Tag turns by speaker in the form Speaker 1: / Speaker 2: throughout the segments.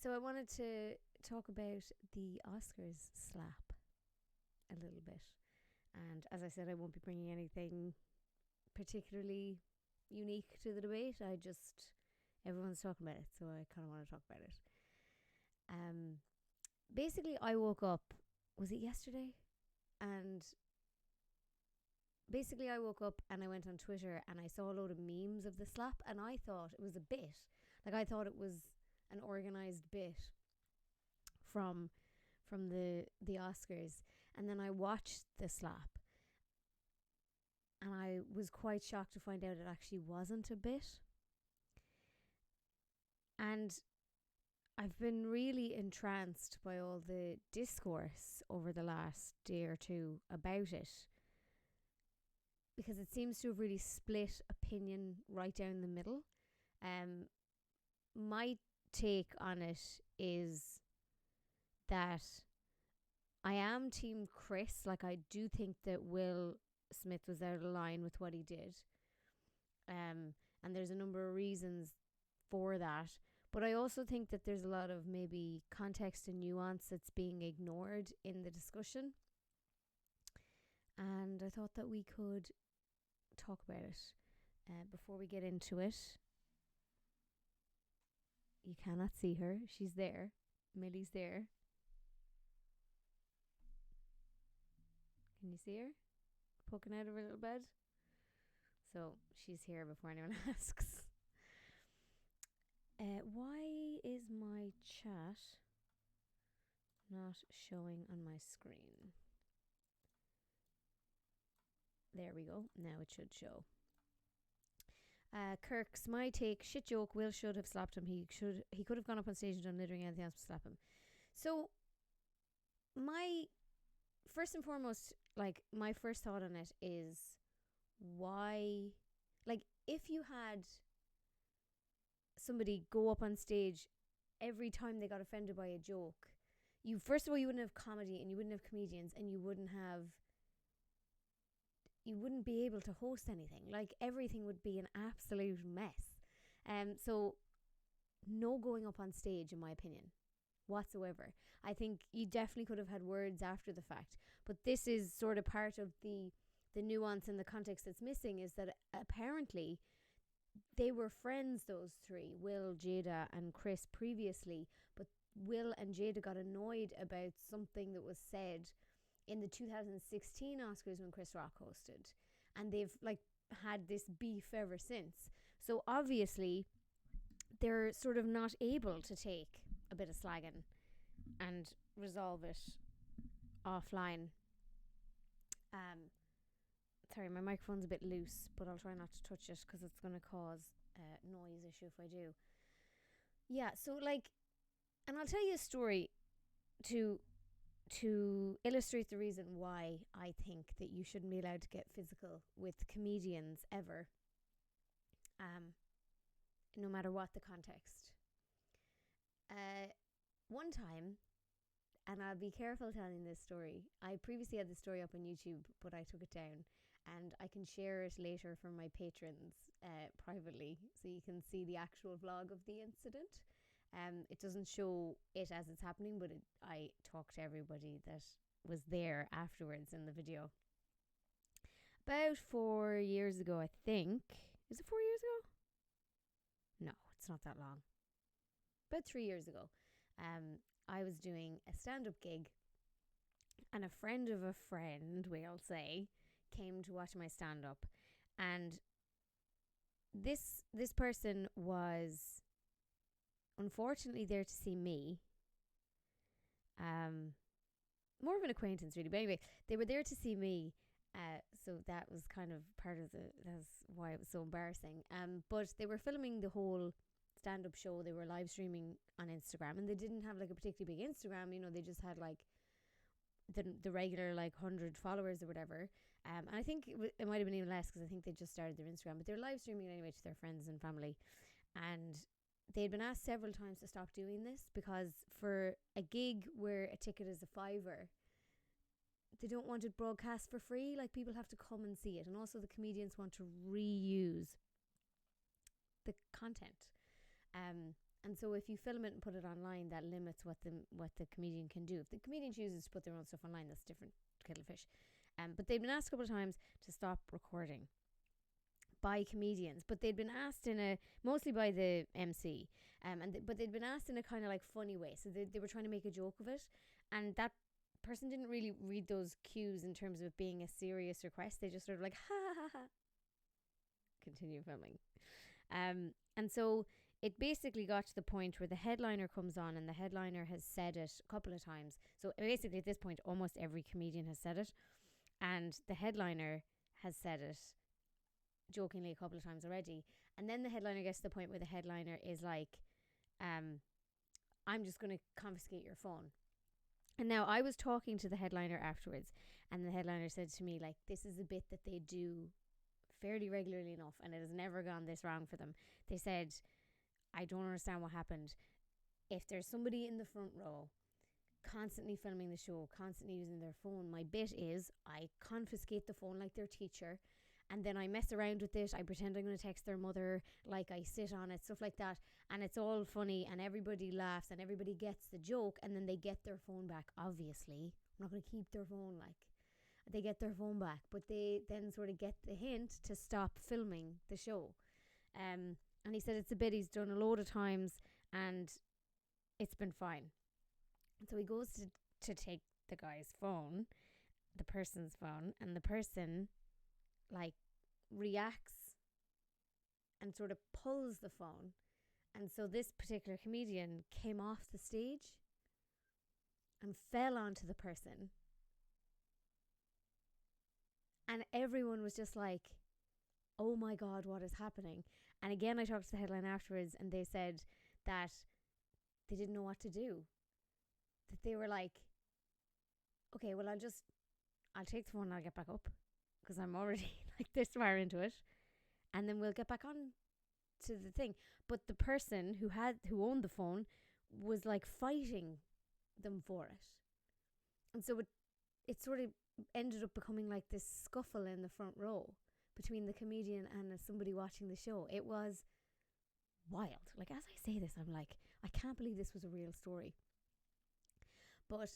Speaker 1: So I wanted to talk about the Oscars slap a little bit. And as I said, I won't be bringing anything particularly unique to the debate. Everyone's talking about it, so I kind of want to talk about it. Um, Basically, I woke up, was it yesterday? And basically, I woke up and I went on Twitter and I saw a load of memes of the slap, and I thought it was a bit. Like, I thought it was an organized bit from the Oscars, and then I watched the slap, and I was quite shocked to find out it actually wasn't a bit. And I've been really entranced by all the discourse over the last day or two about it, because it seems to have really split opinion right down the middle. My take on it is that I am team Chris. Like, I do think that Will Smith was out of line with what he did. And there's a number of reasons for that. But I also think that there's a lot of maybe context and nuance that's being ignored in the discussion. And I thought that we could talk about it before we get into it. You cannot see her. She's there. Millie's there. Can you see her? Poking out of her little bed. So she's here before anyone asks. Why is my chat not showing on my screen? There we go. Now it should show. Kirk's my take. Shit joke. Will should have slapped him. He could have gone up on stage and done literally anything else but slap him. So my first and foremost, like, my first thought on it is, why, like, if you had somebody go up on stage every time they got offended by a joke, you first of all, you wouldn't have comedy and you wouldn't have comedians and you wouldn't be able to host anything. Like, everything would be an absolute mess. So no going up on stage, in my opinion, whatsoever. I think you definitely could have had words after the fact, but this is sort of part of the nuance and the context that's missing, is that apparently they were friends, those three, Will, Jada and Chris, previously, but Will and Jada got annoyed about something that was said in the 2016 Oscars when Chris Rock hosted, and they've like had this beef ever since. So obviously they're sort of not able to take a bit of slagging and resolve it offline. Sorry, my microphone's a bit loose, but I'll try not to touch it because it's going to cause a noise issue if I do. Yeah, so like, and I'll tell you a story to illustrate the reason why I think that you shouldn't be allowed to get physical with comedians ever, no matter what the context. One time, and I'll be careful telling this story, I previously had the story up on YouTube, but I took it down, and I can share it later for my patrons privately, so you can see the actual vlog of the incident. It doesn't show it as it's happening, but I talk to everybody that was there afterwards in the video. About 4 years ago, I think. Is it 4 years ago? No, it's not that long. About 3 years ago, I was doing a stand-up gig, and a friend of a friend, we'll say, came to watch my stand-up, and this person was unfortunately there to see me. More of an acquaintance, really, but anyway, they were there to see me. So that was kind of part of that's why it was so embarrassing. But they were filming the whole stand-up show. They were live streaming on Instagram, and they didn't have like a particularly big Instagram. You know, they just had like the regular like 100 followers or whatever. And I think it might have been even less, because I think they just started their Instagram, but they're live streaming it anyway to their friends and family. And they'd been asked several times to stop doing this, because for a gig where a ticket is $5, they don't want it broadcast for free. Like, people have to come and see it, and also the comedians want to reuse the content. And so if you film it and put it online, that limits what the comedian can do. If the comedian chooses to put their own stuff online, that's different kettle of fish. But they've been asked a couple of times to stop recording by comedians, but they'd been asked mostly by the MC, but they'd been asked in a kind of like funny way. So they were trying to make a joke of it, and that person didn't really read those cues in terms of it being a serious request. They just sort of like, ha ha ha ha, continue filming. And so it basically got to the point where the headliner comes on, and the headliner has said it a couple of times. So basically at this point, almost every comedian has said it, and the headliner has said it jokingly a couple of times already. And then the headliner gets to the point where the headliner is like, I'm just going to confiscate your phone. And now I was talking to the headliner afterwards, and the headliner said to me, like, this is a bit that they do fairly regularly enough, and it has never gone this wrong for them. They said, I don't understand what happened. If there's somebody in the front row constantly filming the show, constantly using their phone, my bit is I confiscate the phone like their teacher, and then I mess around with it. I pretend I'm going to text their mother, like I sit on it, stuff like that. And it's all funny, and everybody laughs, and everybody gets the joke, and then they get their phone back, obviously. I'm not going to keep their phone, like. They get their phone back, but they then sort of get the hint to stop filming the show. And he said it's a bit he's done a load of times, and it's been fine. So he goes to take the guy's phone, the person's phone, and the person like reacts and sort of pulls the phone. And so this particular comedian came off the stage and fell onto the person. And everyone was just like, oh my God, what is happening? And again, I talked to the headline afterwards, and they said that they didn't know what to do. That they were like, okay, well, I'll take the phone and I'll get back up, because I'm already like this far into it. And then we'll get back on to the thing. But the person who owned the phone was like fighting them for it. And so it sort of ended up becoming like this scuffle in the front row between the comedian and somebody watching the show. It was wild. Like, as I say this, I'm like, I can't believe this was a real story. But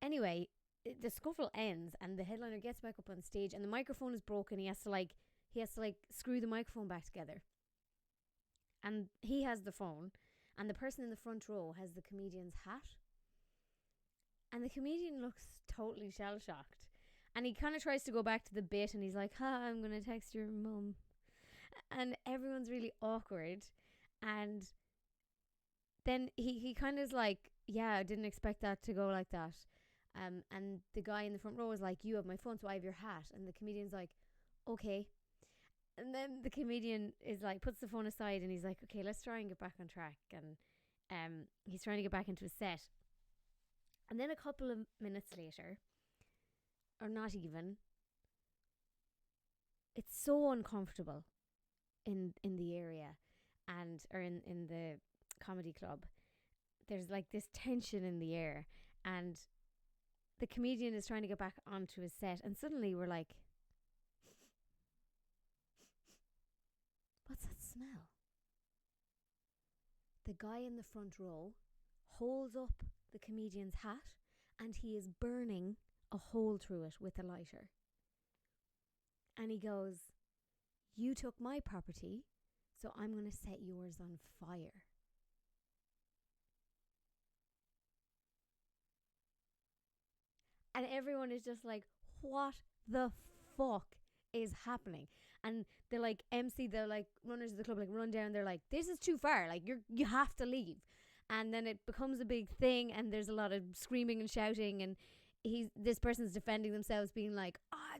Speaker 1: anyway, the scuffle ends, and the headliner gets back up on stage, and the microphone is broken. He has to screw the microphone back together. And he has the phone, and the person in the front row has the comedian's hat. And the comedian looks totally shell-shocked. And he kind of tries to go back to the bit, and he's like, I'm going to text your mum. And everyone's really awkward. And then he kind of is like, yeah, I didn't expect that to go like that. And the guy in the front row is like, you have my phone, so I have your hat. And the comedian's like, okay. And then the comedian is like, puts the phone aside, and he's like, okay, let's try and get back on track. And he's trying to get back into his set. And then a couple of minutes later, or not even, it's so uncomfortable in the area or in the comedy club. There's like this tension in the air, and the comedian is trying to get back onto his set, and suddenly we're like, what's that smell? The guy in the front row holds up the comedian's hat, and he is burning a hole through it with a lighter. And he goes, you took my property, so I'm going to set yours on fire. And everyone is just like, what the fuck is happening? And they're like, MC, they're like, runners of the club, like, run down. They're like, this is too far. Like, you have to leave. And then it becomes a big thing, and there's a lot of screaming and shouting, and this person's defending themselves, being like,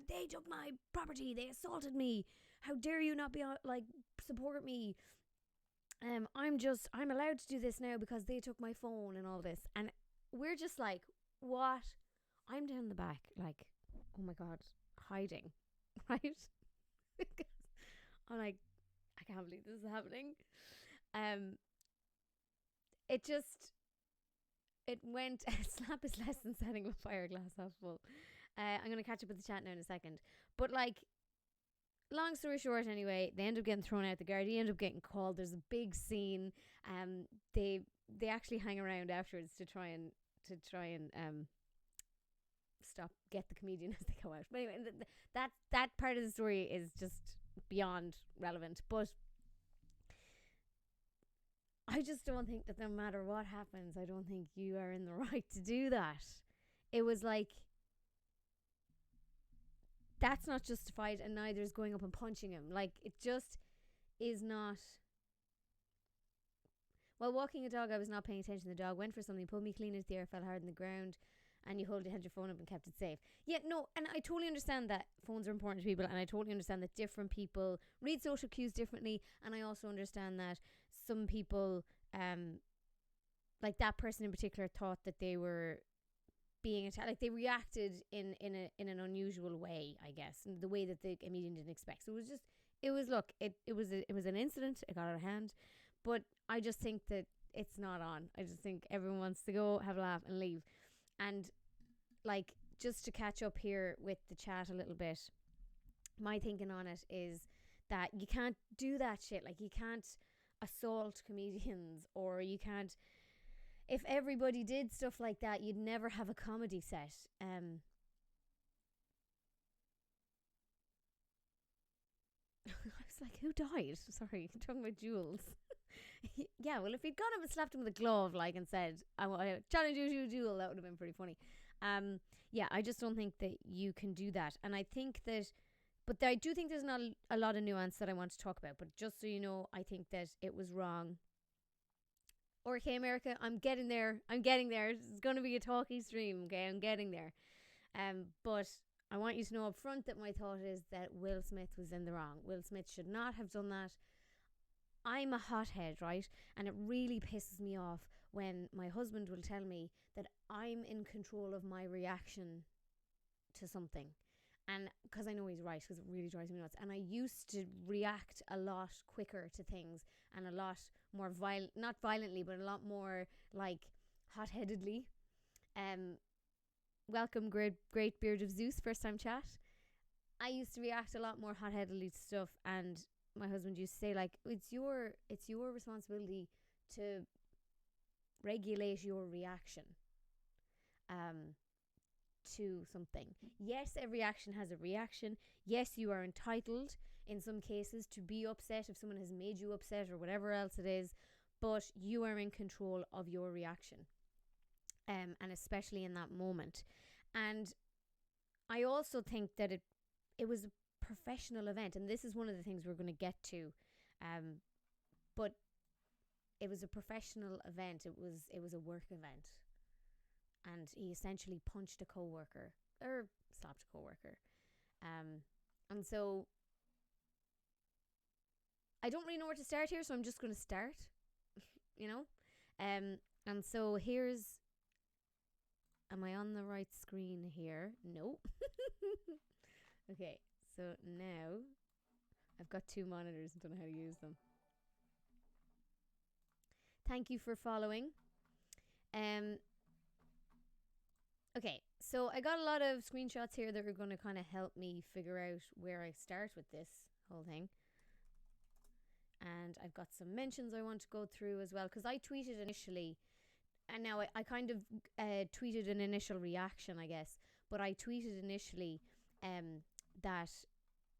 Speaker 1: they took my property, they assaulted me, how dare you not be like support me, I'm allowed to do this now because they took my phone and all this. And we're just like, what? I'm down the back like, oh my God, hiding, right? I'm like, I can't believe this is happening. It went, slap is less than setting a fire glass half full. I'm going to catch up with the chat now in a second. But like, long story short, anyway, they end up getting thrown out the Gardaí end up getting called. There's a big scene. They actually hang around afterwards to try and get the comedian as they go out. But anyway, that part of the story is just beyond relevant. But I just don't think that no matter what happens, I don't think you are in the right to do that. It was like, that's not justified, and neither is going up and punching him. Like, it just is not. While walking a dog, I was not paying attention. The dog went for something, pulled me clean into the air, fell hard on the ground, and you had your phone up and kept it safe. Yeah, no, and I totally understand that phones are important to people, and I totally understand that different people read social cues differently, and I also understand that some people, like that person in particular, thought that they were being attacked. Like, they reacted in an unusual way, I guess, in the way that the comedian didn't expect. So it was an incident. It got out of hand, but I just think that it's not on. I just think everyone wants to go have a laugh and leave. And like, just to catch up here with the chat a little bit, my thinking on it is that you can't do that shit. Like, you can't assault comedians, or you can't. If everybody did stuff like that, you'd never have a comedy set. I was like, who died? Sorry, you're talking about Jules. Yeah, well, if he'd gone up and slapped him with a glove, like, and said, I challenge you to a duel, that would have been pretty funny. Yeah, I just don't think that you can do that. And I think that, but I do think there's not a lot of nuance that I want to talk about. But just so you know, I think that it was wrong. Okay, America, I'm getting there. It's going to be a talky stream, okay? I'm getting there. But I want you to know up front that my thought is that Will Smith was in the wrong. Will Smith should not have done that. I'm a hothead, right? And it really pisses me off when my husband will tell me that I'm in control of my reaction to something. And because I know he's right, because it really drives me nuts. And I used to react a lot quicker to things, and a lot more not violently, but a lot more like hot-headedly. Welcome, great beard of Zeus, first time chat. I used to react a lot more hot-headedly to stuff, and my husband used to say, like, it's your responsibility to regulate your reaction to something. Yes, every action has a reaction. Yes, you are entitled in some cases to be upset if someone has made you upset or whatever else it is, but you are in control of your reaction, and especially in that moment. And I also think that it was a professional event, and this is one of the things we're going to get to, but it was a professional event. It was a work event, and he essentially punched a coworker or slapped a coworker, and so I don't really know where to start here, so I'm just going to start, you know, and so am I on the right screen here? No. Okay, so now I've got two monitors and don't know how to use them. Thank you for following. Okay, so I got a lot of screenshots here that are going to kind of help me figure out where I start with this whole thing. And I've got some mentions I want to go through as well, because I tweeted initially, and now I kind of tweeted an initial reaction, I guess, but I tweeted initially that,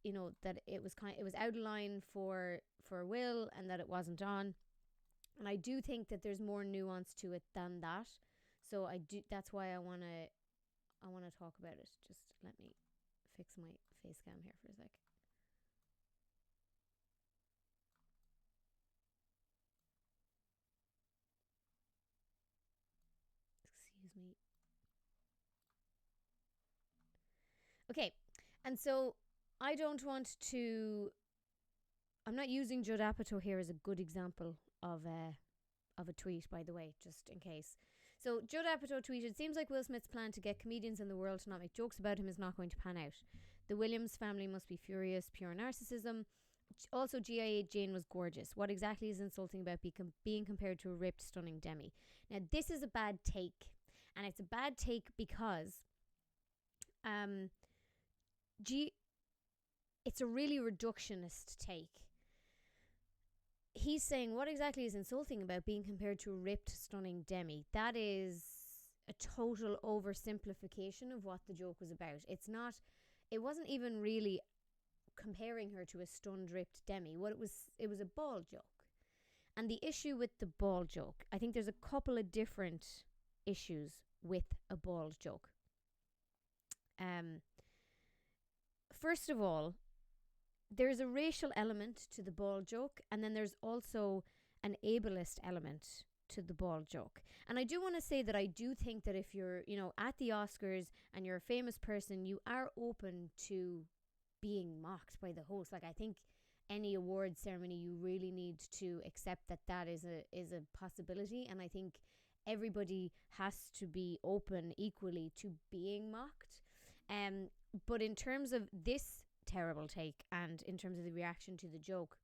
Speaker 1: you know, that it was out of line for Will, and that it wasn't on. And I do think that there's more nuance to it than that. So that's why I want to talk about it. Just let me fix my face cam here for a sec. Excuse me. Okay, and so I'm not using Judd Apatow here as a good example of a tweet, by the way, just in case. So Judd Apatow tweeted, "Seems like Will Smith's plan to get comedians in the world to not make jokes about him is not going to pan out. The Williams family must be furious, pure narcissism. Also, GIA Jane was gorgeous. What exactly is insulting about being compared to a ripped, stunning Demi?" Now, this is a bad take, and it's a bad take because it's a really reductionist take. He's saying, what exactly is insulting about being compared to a ripped, stunning Demi? That is a total oversimplification of what the joke was about. It wasn't even really comparing her to a stunned, ripped Demi. It was a ball joke. And the issue with the ball joke, I think there's a couple of different issues with a bald joke. First of all, there's a racial element to the bald joke, and then there's also an ableist element to the bald joke. And I do want to say that I do think that if you're, at the Oscars and you're a famous person, you are open to being mocked by the host. Like, I think any award ceremony, you really need to accept that is a possibility, and I think everybody has to be open equally to being mocked. But in terms of this terrible take and in terms of the reaction to the joke,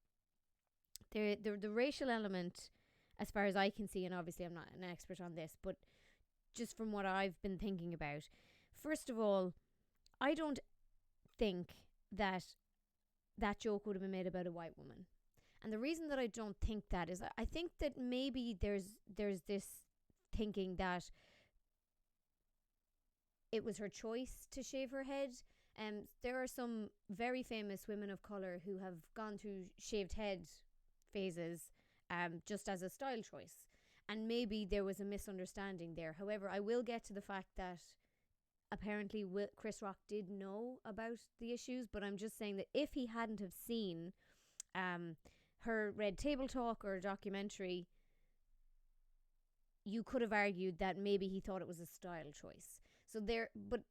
Speaker 1: the racial element, as far as I can see, and obviously I'm not an expert on this, but just from what I've been thinking about, first of all, I don't think that joke would have been made about a white woman. And the reason that I don't think that is I think that maybe there's this thinking that it was her choice to shave her head. There are some very famous women of colour who have gone through shaved head phases just as a style choice. And maybe there was a misunderstanding there. However, I will get to the fact that apparently Chris Rock did know about the issues, but I'm just saying that if he hadn't have seen her Red Table Talk or documentary, you could have argued that maybe he thought it was a style choice. But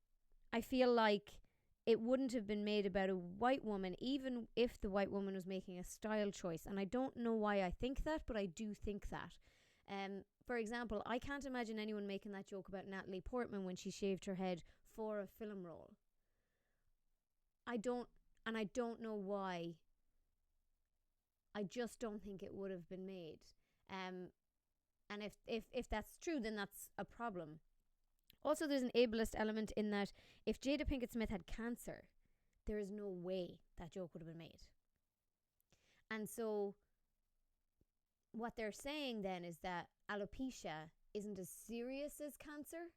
Speaker 1: I feel like it wouldn't have been made about a white woman, even if the white woman was making a style choice. And I don't know why I think that, but I do think that. For example, I can't imagine anyone making that joke about Natalie Portman when she shaved her head for a film role. I don't know why. I just don't think it would have been made. And if that's true, then that's a problem. Also, there's an ableist element in that if Jada Pinkett Smith had cancer, there is no way that joke would have been made. And so what they're saying then is that alopecia isn't as serious as cancer.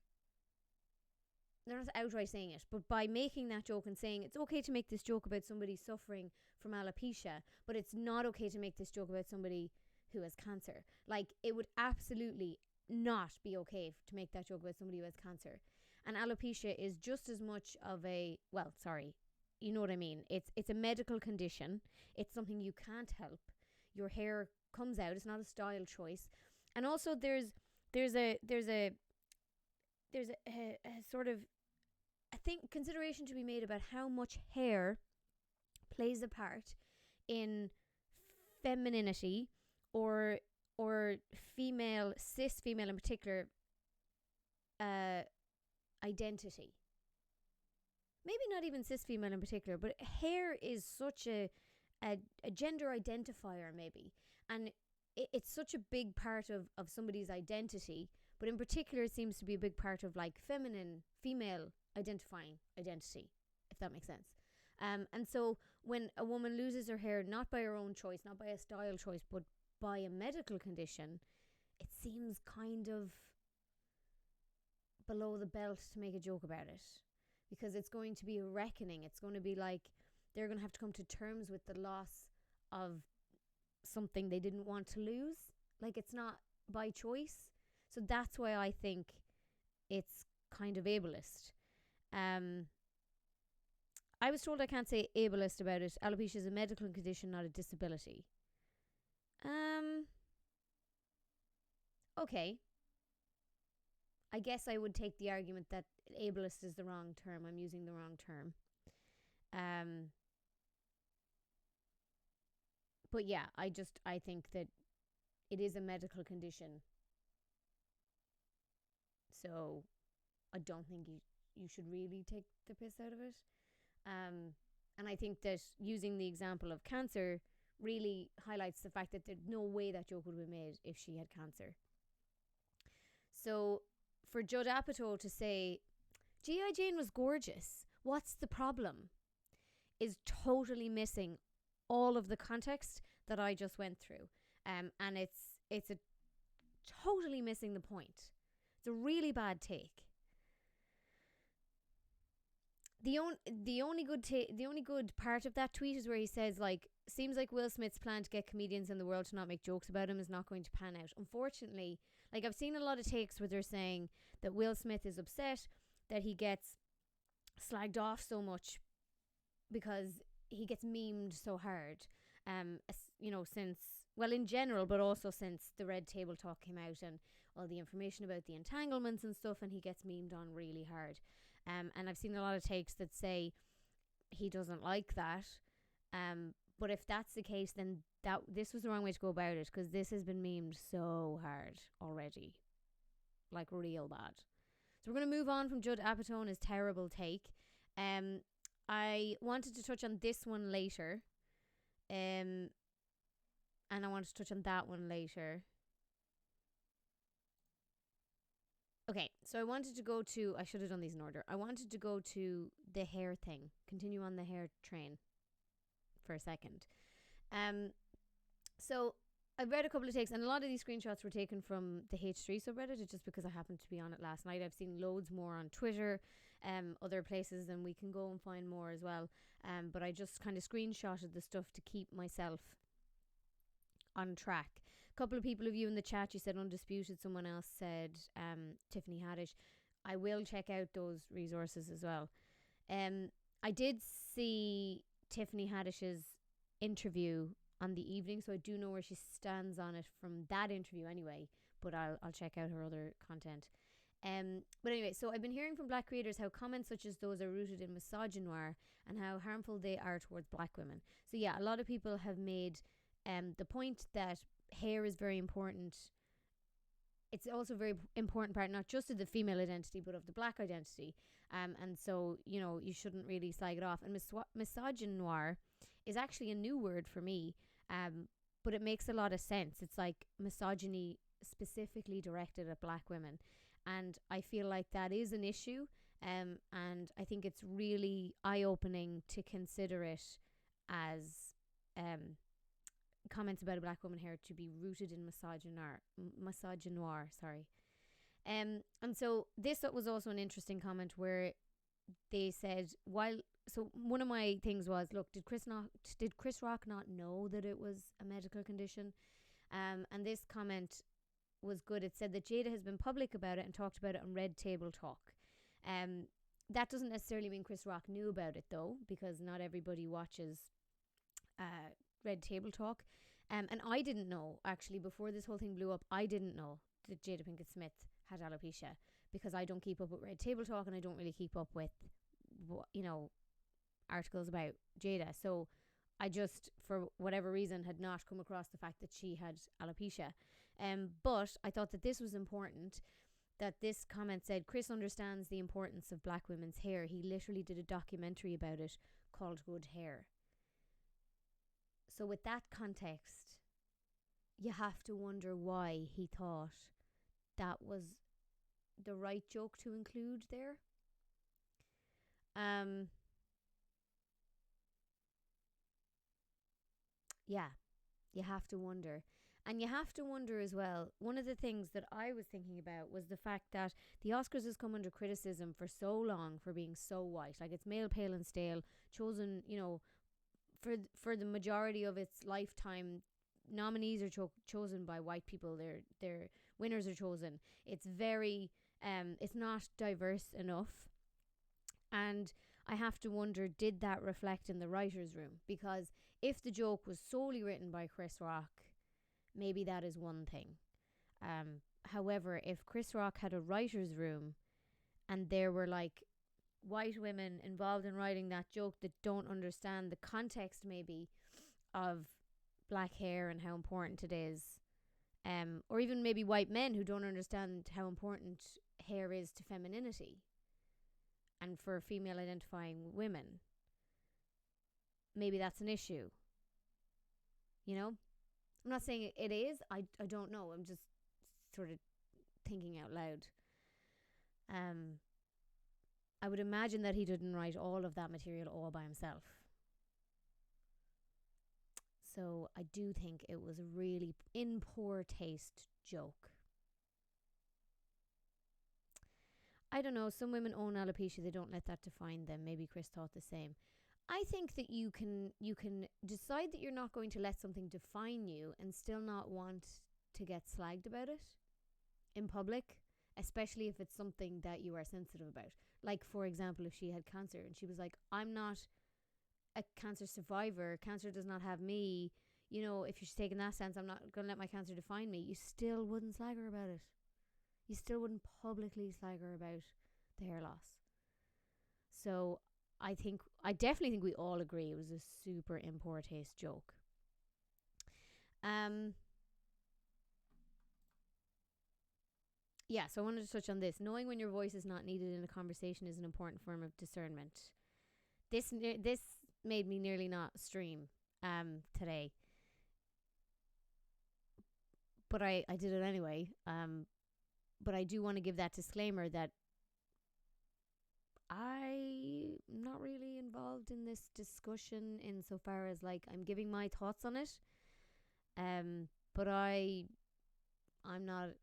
Speaker 1: They're not outright saying it, but by making that joke and saying it's okay to make this joke about somebody suffering from alopecia, but it's not okay to make this joke about somebody who has cancer. Like, it would absolutely not be okay to make that joke about somebody who has cancer. And alopecia is just as much of you know what I mean. It's a medical condition. It's something you can't help. Your hair comes out. It's not a style choice. And also there's a sort of, I think, consideration to be made about how much hair plays a part in femininity or cis female in particular, identity. Maybe not even cis female in particular, but hair is such a gender identifier maybe. And it's such a big part of somebody's identity, but in particular it seems to be a big part of like female identifying identity, if that makes sense. And so when a woman loses her hair, not by her own choice, not by a style choice, but by a medical condition, it seems kind of below the belt to make a joke about it, because it's going to be a reckoning. It's going to be like they're going to have to come to terms with the loss of something they didn't want to lose. Like, it's not by choice. So that's why I think it's kind of ableist. I was told I can't say ableist about it. Alopecia is a medical condition, not a disability. Okay. I guess I would take the argument that ableist is the wrong term. I'm using the wrong term. But yeah, I think that it is a medical condition. So I don't think you should really take the piss out of it. And I think that using the example of cancer really highlights the fact that there's no way that joke would have been made if she had cancer. So for Judd Apatow to say, G.I. Jane was gorgeous, what's the problem? is totally missing all of the context that I just went through. And it's a totally missing the point. It's a really bad take. The only good part of that tweet is where he says, like, seems like Will Smith's plan to get comedians in the world to not make jokes about him is not going to pan out. Unfortunately, like, I've seen a lot of takes where they're saying that Will Smith is upset that he gets slagged off so much because he gets memed so hard. Since, well, in general, but also since the Red Table Talk came out and all the information about the entanglements and stuff, and he gets memed on really hard. And I've seen a lot of takes that say he doesn't like that. But if that's the case, then this was the wrong way to go about it, because this has been memed so hard already. Like, real bad. So we're going to move on from Judd Apatow's terrible take. I wanted to touch on this one later. And I wanted to touch on that one later. Okay, so I wanted to go to, I should have done these in order. I wanted to go to the hair thing, continue on the hair train for a second. So I read a couple of takes, and a lot of these screenshots were taken from the H3 subreddit, just because I happened to be on it last night. I've seen loads more on Twitter, other places, and we can go and find more as well. But I just kind of screenshotted the stuff to keep myself on track. A couple of people of you in the chat, you said Undisputed. Someone else said Tiffany Haddish. I will check out those resources as well. I did see Tiffany Haddish's interview on the evening, so I do know where she stands on it from that interview anyway, but I'll check out her other content. But anyway, so I've been hearing from black creators how comments such as those are rooted in misogynoir and how harmful they are towards black women. So yeah, a lot of people have made the point that hair is very important. It's also a very important part, not just of the female identity, but of the black identity. And so, you shouldn't really slag it off. And misogynoir is actually a new word for me, but it makes a lot of sense. It's like misogyny specifically directed at black women. And I feel like that is an issue. And I think it's really eye-opening to consider it as comments about a black woman hair to be rooted in misogynoir. And so this was also an interesting comment where they said, one of my things was, look, did Chris Rock not know that it was a medical condition? And this comment was good. It said that Jada has been public about it and talked about it on Red Table Talk. That doesn't necessarily mean Chris Rock knew about it, though, because not everybody watches Red Table Talk. And I didn't know, actually, before this whole thing blew up, I didn't know that Jada Pinkett Smith had alopecia, because I don't keep up with Red Table Talk and I don't really keep up with, articles about Jada. So I just, for whatever reason, had not come across the fact that she had alopecia. But I thought that this was important, that this comment said, Chris understands the importance of black women's hair. He literally did a documentary about it called Good Hair. So with that context, you have to wonder why he thought that was the right joke to include there. Yeah, you have to wonder. And you have to wonder as well, one of the things that I was thinking about was the fact that the Oscars has come under criticism for so long for being so white. Like, it's male, pale and stale, chosen, for the majority of its lifetime. Nominees are chosen by white people. Their winners are chosen. It's very, it's not diverse enough. And I have to wonder, did that reflect in the writer's room? Because if the joke was solely written by Chris Rock, maybe that is one thing. However, if Chris Rock had a writer's room and there were like white women involved in writing that joke that don't understand the context maybe of black hair and how important it is, or even maybe white men who don't understand how important hair is to femininity and for female identifying women, maybe that's an issue. I'm not saying it is. I don't know. I'm just sort of thinking out loud. I would imagine that he didn't write all of that material all by himself. So I do think it was a really in poor taste joke. I don't know, some women own alopecia, they don't let that define them. Maybe Chris thought the same. I think that you can decide that you're not going to let something define you and still not want to get slagged about it in public, especially if it's something that you are sensitive about. Like, for example, if she had cancer and she was like, I'm not a cancer survivor, cancer does not have me, you know, if she's taking that stance, I'm not going to let my cancer define me, you still wouldn't slag her about it. You still wouldn't publicly slag her about the hair loss. So I definitely think we all agree it was a super in poor taste joke. Yeah, so I wanted to touch on this. Knowing when your voice is not needed in a conversation is an important form of discernment. This made me nearly not stream today, but I did it anyway. But I do want to give that disclaimer that I'm not really involved in this discussion insofar as like I'm giving my thoughts on it. But I'm not.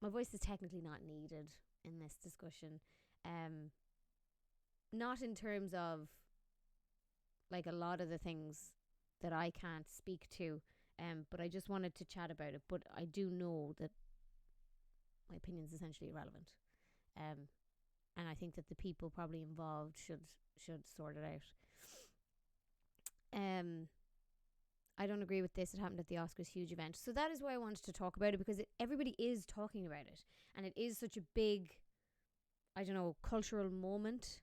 Speaker 1: My voice is technically not needed in this discussion. Not in terms of like a lot of the things that I can't speak to. But I just wanted to chat about it. But I do know that my opinion is essentially irrelevant. And I think that the people probably involved should sort it out. I don't agree with this. It happened at the Oscars, huge event. So that is why I wanted to talk about it, because everybody is talking about it. And it is such a big, I don't know, cultural moment.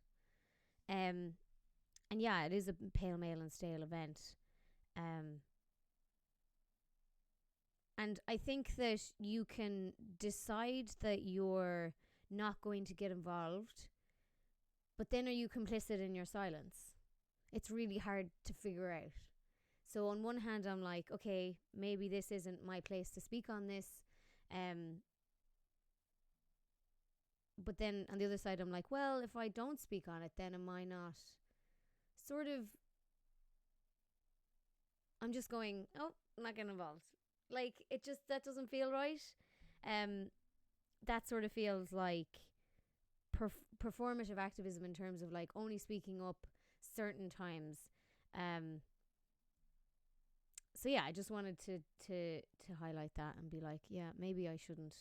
Speaker 1: And yeah, it is a pale, male and stale event. And I think that you can decide that you're not going to get involved, but then are you complicit in your silence? It's really hard to figure out. So on one hand, I'm like, okay, maybe this isn't my place to speak on this. But then on the other side, I'm like, well, if I don't speak on it, then am I not sort of, I'm just going, oh, I'm not getting involved. Like, it just, that doesn't feel right. That sort of feels like performative activism in terms of like only speaking up certain times. So yeah, I just wanted to highlight that and be like, yeah, maybe I shouldn't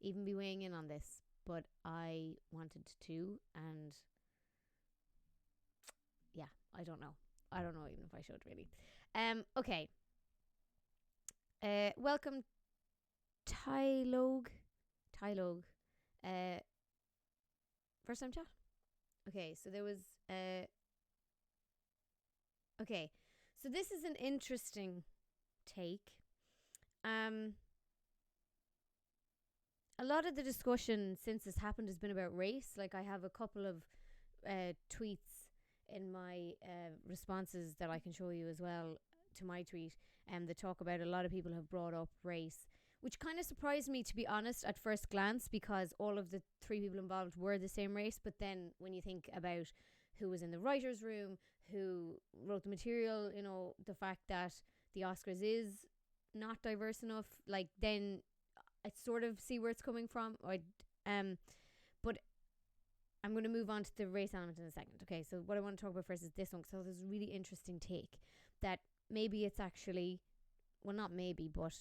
Speaker 1: even be weighing in on this, but I wanted to, and yeah, I don't know even if I should really. Okay. Welcome, Tylog. First time chat. Okay, so there was okay, so this is an interesting take. A lot of the discussion since this happened has been about race. Like, I have a couple of tweets in my responses that I can show you as well to my tweet, that talk about, a lot of people have brought up race, which kind of surprised me, to be honest, at first glance, because all of the three people involved were the same race. But then when you think about who was in the writer's room, who wrote the material, you know, the fact that the Oscars is not diverse enough, like, then I sort of see where it's coming from. But I'm going to move on to the race element in a second. Okay, so what I want to talk about first is this one. So there's a really interesting take that maybe it's actually, well, not maybe, but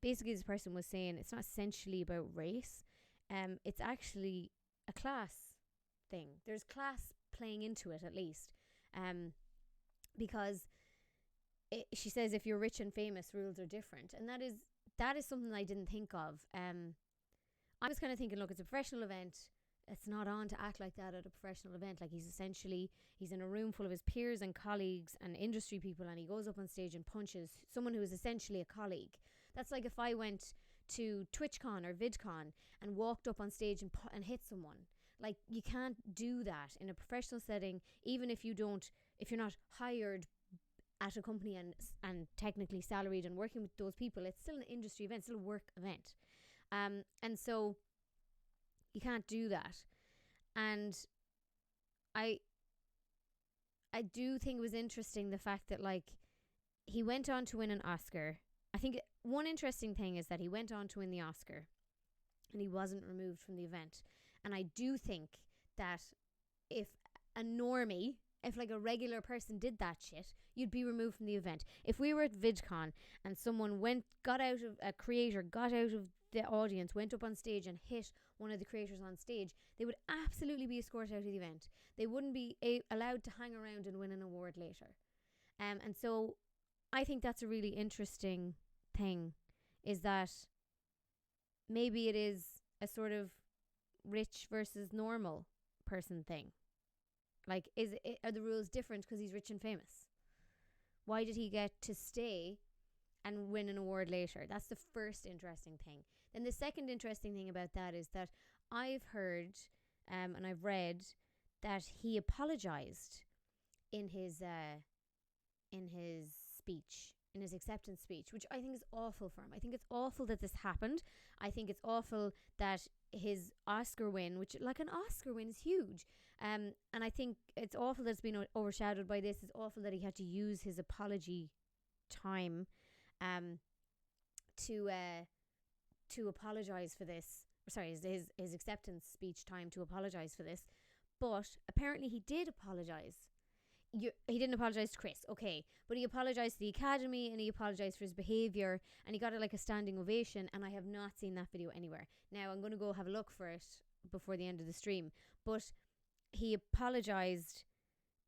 Speaker 1: basically this person was saying it's not essentially about race. It's actually a class thing. There's class playing into it, at least. Because she says if you're rich and famous, rules are different. And that is something I didn't think of. I was kind of thinking, look, it's a professional event. It's not on to act like that at a professional event. Like, he's in a room full of his peers and colleagues and industry people, and he goes up on stage and punches someone who is essentially a colleague. That's like if I went to TwitchCon or VidCon and walked up on stage and hit someone. Like, you can't do that in a professional setting, even if you're not hired at a company and technically salaried and working with those people. It's still an industry event, still a work event. And so you can't do that. And I do think it was interesting, the fact that, like, he went on to win an Oscar. I think one interesting thing is that he went on to win the Oscar and he wasn't removed from the event. And I do think that if a normie, if like a regular person did that shit, you'd be removed from the event. If we were at VidCon and someone a creator got out of the audience, went up on stage and hit one of the creators on stage, they would absolutely be escorted out of the event. They wouldn't be allowed to hang around and win an award later. And so I think that's a really interesting thing, is that maybe it is a sort of rich versus normal person thing. Like, are the rules different because he's rich and famous? Why did he get to stay and win an award later? That's the first interesting thing. Then the second interesting thing about that is that I've heard and I've read that he apologized in his speech, in his acceptance speech, which I think is awful for him. I think it's awful that this happened. I think it's awful that his Oscar win, which, like, an Oscar win is huge. And I think it's awful that it's been overshadowed by this. It's awful that he had to use his apology time to apologize for this. Sorry, his acceptance speech time to apologize for this. But apparently he did apologize. He didn't apologise to Chris, okay, but he apologised to the Academy and he apologised for his behaviour and he got like a standing ovation, and I have not seen that video anywhere. Now I'm going to go have a look for it before the end of the stream, but he apologised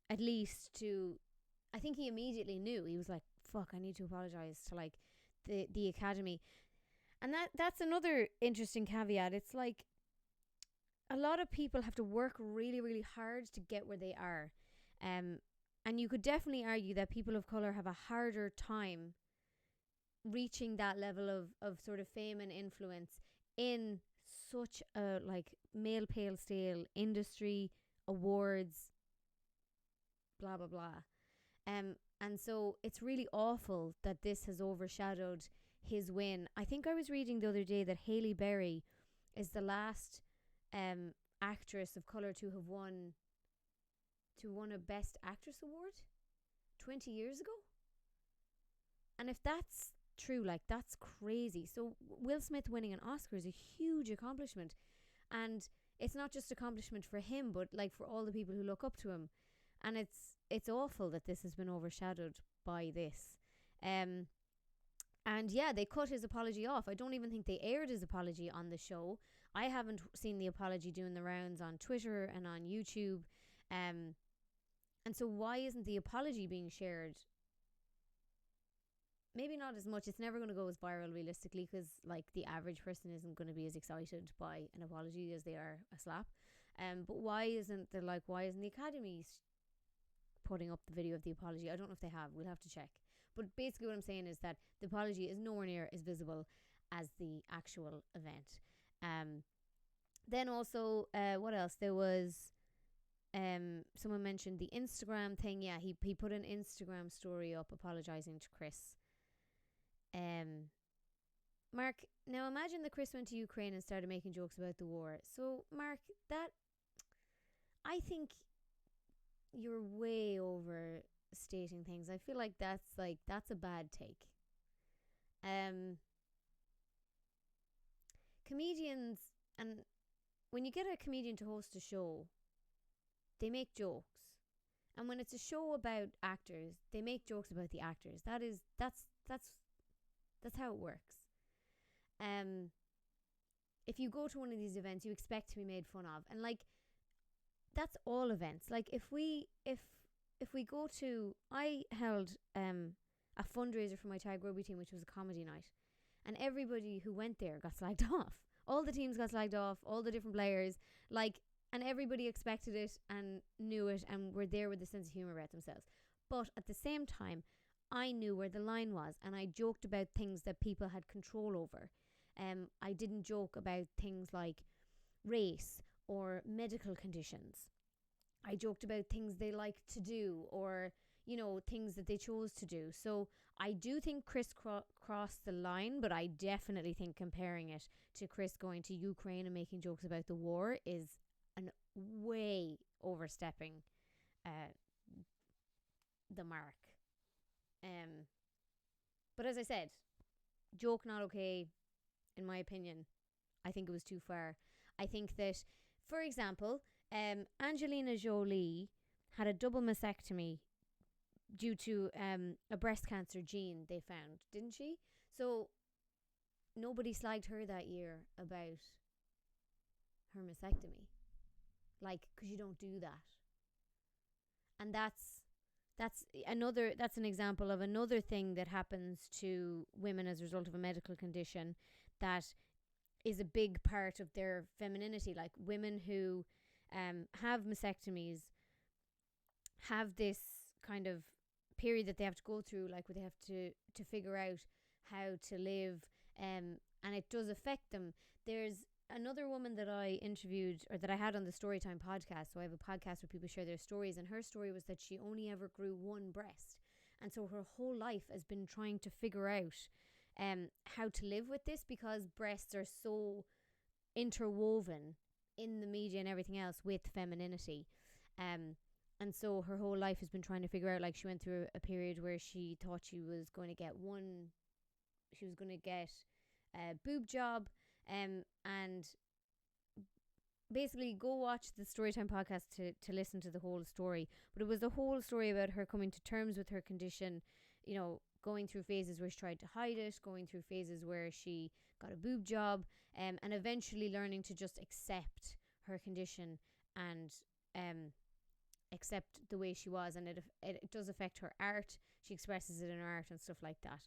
Speaker 1: at least to, I think he immediately knew, he was like, fuck, I need to apologise to like the Academy. And that's another interesting caveat. It's like a lot of people have to work really, really hard to get where they are. And you could definitely argue that people of colour have a harder time reaching that level of sort of fame and influence in such a like male pale stale industry, awards, blah blah blah. And so it's really awful that this has overshadowed his win. I think I was reading the other day that Halle Berry is the last actress of colour to have won a Best Actress award 20 years ago. And if that's true, like, that's crazy. So Will Smith winning an Oscar is a huge accomplishment, and it's not just accomplishment for him, but like for all the people who look up to him. And it's awful that this has been overshadowed by this. And yeah, they cut his apology off. I don't even think they aired his apology on the show. I haven't seen the apology doing the rounds on Twitter and on YouTube. And so why isn't the apology being shared? Maybe not as much. It's never going to go as viral realistically, because like the average person isn't going to be as excited by an apology as they are a slap. But why isn't the Academy putting up the video of the apology? I don't know if they have. We'll have to check. But basically what I'm saying is that the apology is nowhere near as visible as the actual event. Then also, what else? There was someone mentioned the Instagram thing. Yeah, he put an Instagram story up apologizing to Chris. Mark, now imagine that Chris went to Ukraine and started making jokes about the war. So Mark, that, I think you're way overstating things. I feel like that's a bad take. Comedians, and when you get a comedian to host a show, they make jokes. And when it's a show about actors, they make jokes about the actors. That's how it works. If you go to one of these events, you expect to be made fun of. And like, that's all events. Like, if we go to, I held a fundraiser for my tag rugby team, which was a comedy night, and everybody who went there got slagged off. All the teams got slagged off, all the different players, like, and everybody expected it and knew it and were there with a sense of humour about themselves. But at the same time, I knew where the line was, and I joked about things that people had control over. I didn't joke about things like race or medical conditions. I joked about things they liked to do, or, you know, things that they chose to do. So I do think Chris crossed the line, but I definitely think comparing it to Chris going to Ukraine and making jokes about the war is an way overstepping the mark. But as I said, joke not okay, in my opinion. I think it was too far. I think that, for example, Angelina Jolie had a double mastectomy due to a breast cancer gene they found, didn't she? So nobody slagged her that year about her mastectomy. Like, because you don't do that. And that's an example of another thing that happens to women as a result of a medical condition that is a big part of their femininity. Like, women who have mastectomies have this kind of period that they have to go through, like, where they have to figure out how to live, and it does affect them. There's another woman that I interviewed, or that I had on the Storytime podcast. So I have a podcast where people share their stories, and her story was that she only ever grew one breast, and so her whole life has been trying to figure out how to live with this, because breasts are so interwoven in the media and everything else with femininity. And so her whole life has been trying to figure out, like, she went through a period where she thought she was going to get a boob job, and basically go watch the Storytime podcast to listen to the whole story. But it was the whole story about her coming to terms with her condition, going through phases where she tried to hide it, going through phases where she got a boob job, and eventually learning to just accept her condition and accept the way she was. And it does affect her art. She expresses it in her art and stuff like that.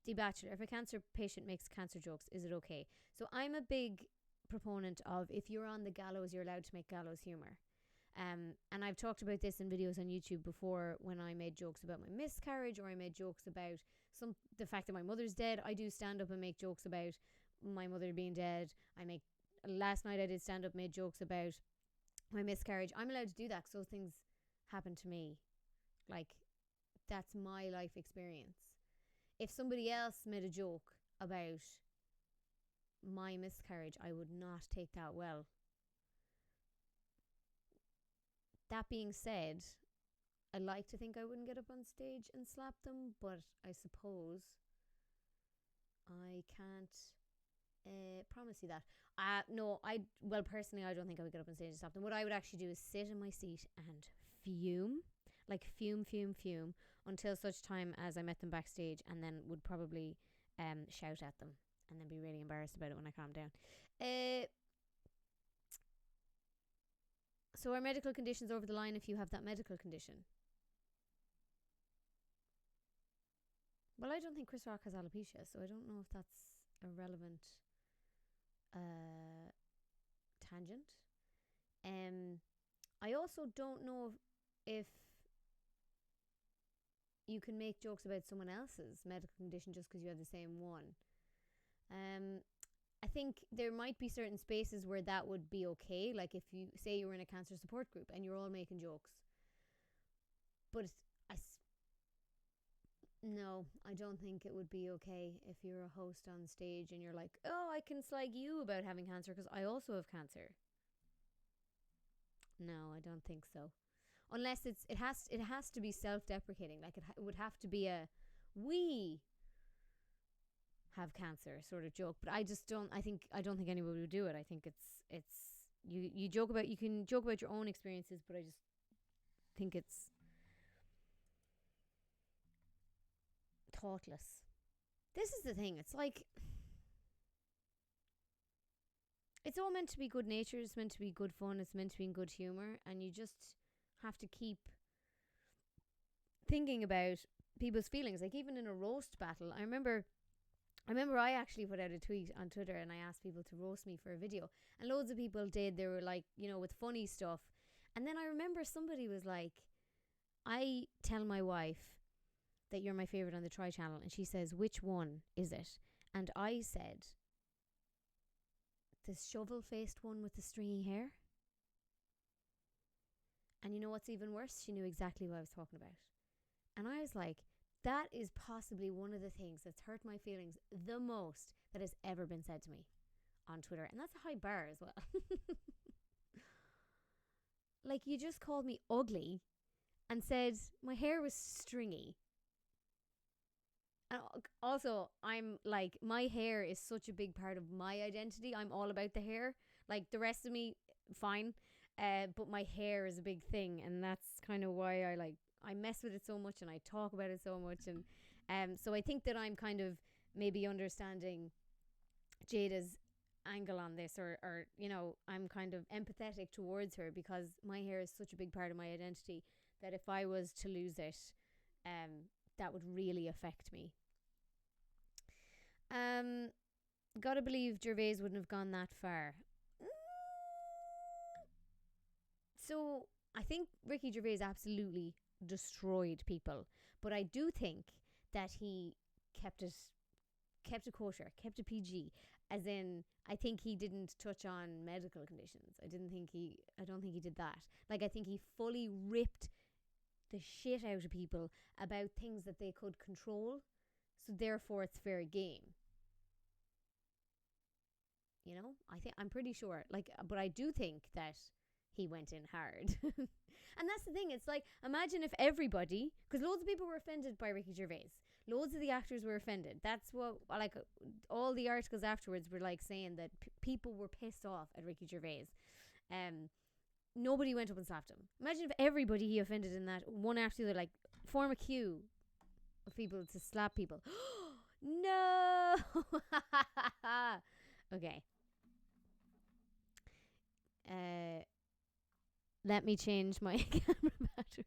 Speaker 1: The Bachelor, if a cancer patient makes cancer jokes, is it okay? So I'm a big proponent of, if you're on the gallows, you're allowed to make gallows humor. And I've talked about this in videos on YouTube before, when I made jokes about my miscarriage, or I made jokes about the fact that my mother's dead. I do stand up and make jokes about my mother being dead. Last night I did stand up, made jokes about my miscarriage. I'm allowed to do that, so things happen to me. Like, that's my life experience. If somebody else made a joke about my miscarriage, I would not take that well. That being said, I like to think I wouldn't get up on stage and slap them, but I suppose I can't promise you that. Personally, I don't think I would get up on stage and slap them. What I would actually do is sit in my seat and fume, until such time as I met them backstage, and then would probably shout at them, and then be really embarrassed about it when I calm down. So are medical conditions over the line if you have that medical condition? Well, I don't think Chris Rock has alopecia, so I don't know if that's a relevant tangent. I also don't know if you can make jokes about someone else's medical condition just because you have the same one. I think there might be certain spaces where that would be okay. Like, if you say you were in a cancer support group and you're all making jokes. But no, I don't think it would be okay if you're a host on stage and you're like, oh, I can slag you about having cancer because I also have cancer. No, I don't think so. Unless it has to be self-deprecating. Like, it would have to be a, we have cancer sort of joke. But I don't think anybody would do it. I think it's you can joke about your own experiences, but I just think it's thoughtless. This is the thing. It's like, it's all meant to be good natured. It's meant to be good fun. It's meant to be in good humor, and you just have to keep thinking about people's feelings. Like, even in a roast battle, I remember I actually put out a tweet on Twitter and I asked people to roast me for a video, and loads of people did. They were like, with funny stuff. And then I remember somebody was like, I tell my wife that you're my favourite on the Try channel, and she says, which one is it? And I said, the shovel-faced one with the stringy hair. And you know what's even worse? She knew exactly what I was talking about. And I was like, that is possibly one of the things that's hurt my feelings the most that has ever been said to me on Twitter. And that's a high bar as well. Like, you just called me ugly and said my hair was stringy. And also, I'm like, my hair is such a big part of my identity. I'm all about the hair. Like the rest of me, fine. But my hair is a big thing, and that's kind of why I mess with it so much and I talk about it so much. And so I think that I'm kind of maybe understanding Jada's angle on this, or I'm kind of empathetic towards her because my hair is such a big part of my identity that if I was to lose it, that would really affect me. Um, Gotta believe Gervais wouldn't have gone that far. So I think Ricky Gervais absolutely destroyed people, but I do think that he kept it kept it kosher, kept it PG. As in, I think he didn't touch on medical conditions. I don't think he did that. Like, I think he fully ripped the shit out of people about things that they could control. So therefore, it's fair game. I'm pretty sure. Like, but I do think that he went in hard. And that's the thing. It's like, imagine if everybody, because loads of people were offended by Ricky Gervais. Loads of the actors were offended. That's what, like, all the articles afterwards were like saying that people were pissed off at Ricky Gervais. Nobody went up and slapped him. Imagine if everybody he offended in that, one after the other, like, form a queue of people to slap people. No. Okay. Let me change my camera battery.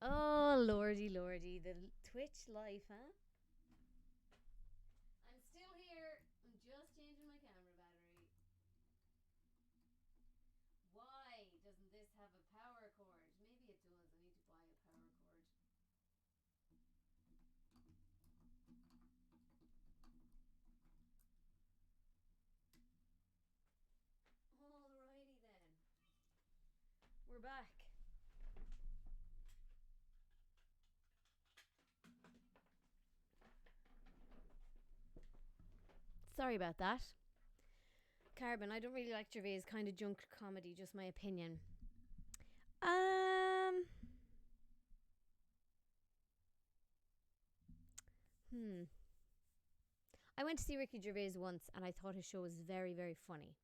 Speaker 1: Oh, lordy, lordy. The Twitch life, huh? I'm still here. I'm just changing my camera battery. Why doesn't this have a power cord? Maybe it does. I need to buy a power cord. Alrighty then. We're back. Sorry about that. Carbon, I don't really like Gervais' kind of junk comedy, just my opinion. Um. Hmm. I went to see Ricky Gervais once and I thought his show was very, very funny.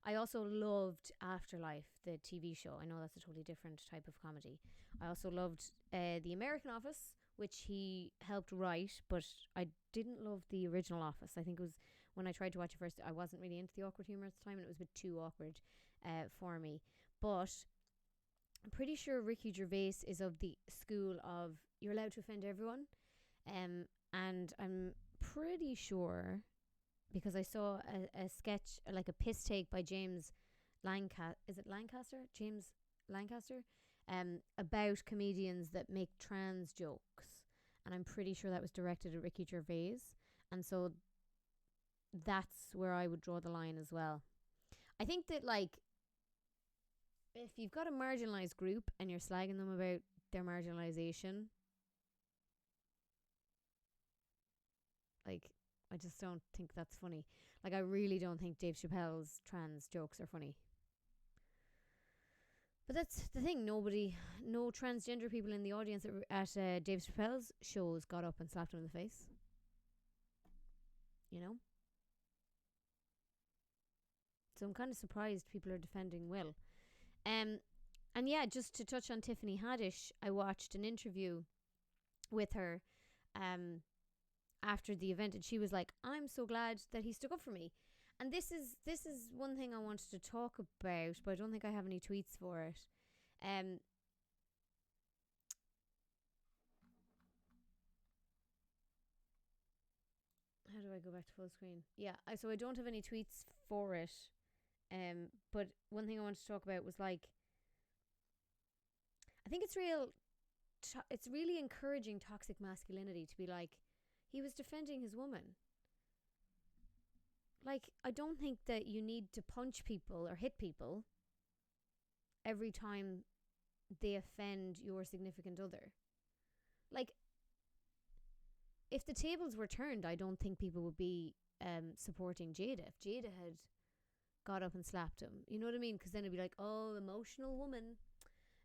Speaker 1: I also loved Afterlife, the TV show. I know that's a totally different type of comedy. I also loved The American Office, which he helped write, but I didn't love the original Office. I think it was when I tried to watch it first, I wasn't really into the awkward humor at the time, and it was a bit too awkward for me. But I'm pretty sure Ricky Gervais is of the school of you're allowed to offend everyone. And I'm pretty sure because I saw a sketch, like a piss take by James Lancaster. Is it Lancaster? James Lancaster? About comedians that make trans jokes. And I'm pretty sure that was directed at Ricky Gervais. And so that's where I would draw the line as well. I think that, like, if you've got a marginalised group and you're slagging them about their marginalisation, like, I just don't think that's funny. Like, I really don't think Dave Chappelle's trans jokes are funny. But that's the thing. No transgender people in the audience at Dave Chappelle's shows got up and slapped him in the face. You know? So I'm kind of surprised people are defending Will. And yeah, just to touch on Tiffany Haddish, I watched an interview with her after the event, and she was like, I'm so glad that he stuck up for me. And this is one thing I wanted to talk about, but I don't think I have any tweets for it. How do I go back to full screen? Yeah, so I don't have any tweets for it. But one thing I wanted to talk about was, like, I think it's it's really encouraging toxic masculinity to be like, he was defending his woman. Like, I don't think that you need to punch people or hit people every time they offend your significant other. Like, if the tables were turned, I don't think people would be supporting Jada. If Jada had got up and slapped him, you know what I mean? Because then it'd be like, oh, emotional woman.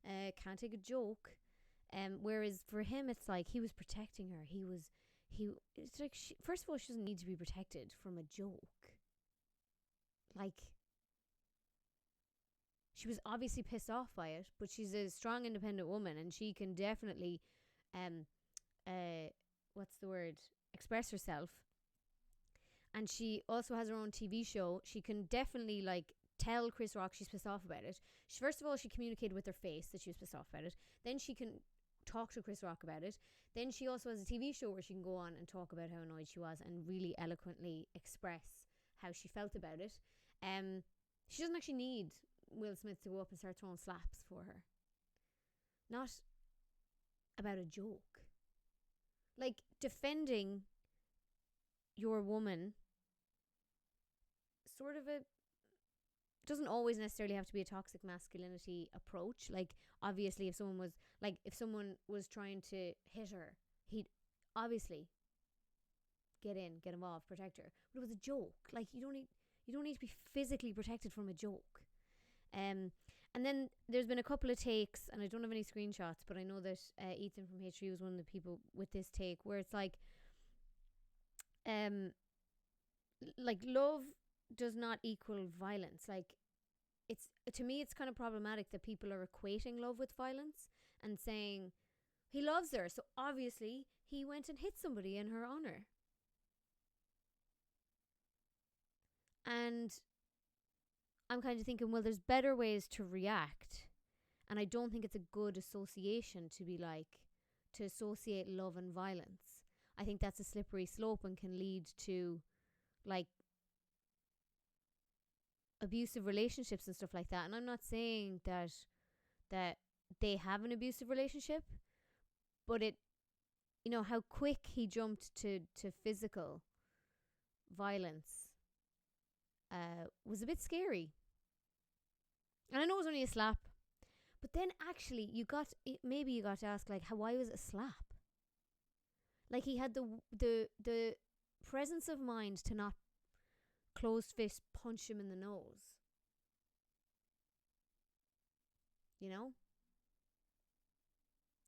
Speaker 1: can't take a joke. Whereas for him, it's like he was protecting her. It's like, first of all, she doesn't need to be protected from a joke. Like, she was obviously pissed off by it, but she's a strong, independent woman, and she can definitely, what's the word? Express herself. And she also has her own TV show. She can definitely, like, tell Chris Rock she's pissed off about it. First of all, she communicated with her face that she was pissed off about it. Then she can talk to Chris Rock about it. Then she also has a TV show where she can go on and talk about how annoyed she was and really eloquently express how she felt about it. She doesn't actually need Will Smith to go up and start throwing slaps for her. Not about a joke. Like, defending your woman sort of doesn't always necessarily have to be a toxic masculinity approach. Like, obviously, if someone was trying to hit her, he'd obviously get involved, protect her. But it was a joke. Like, you don't need to be physically protected from a joke. And then there's been a couple of takes, and I don't have any screenshots, but I know that Ethan from H3 was one of the people with this take, where it's like love does not equal violence. Like, to me it's kind of problematic that people are equating love with violence and saying he loves her, so obviously he went and hit somebody in her honor. And I'm kind of thinking, well, there's better ways to react, and I don't think it's a good association to associate love and violence. I think that's a slippery slope and can lead to, like, abusive relationships and stuff like that. And I'm not saying that they have an abusive relationship, but how quick he jumped to physical violence was a bit scary. And I know it was only a slap, but then actually maybe you got to ask, like, why was it a slap? Like, he had the presence of mind to not closed fist punch him in the nose.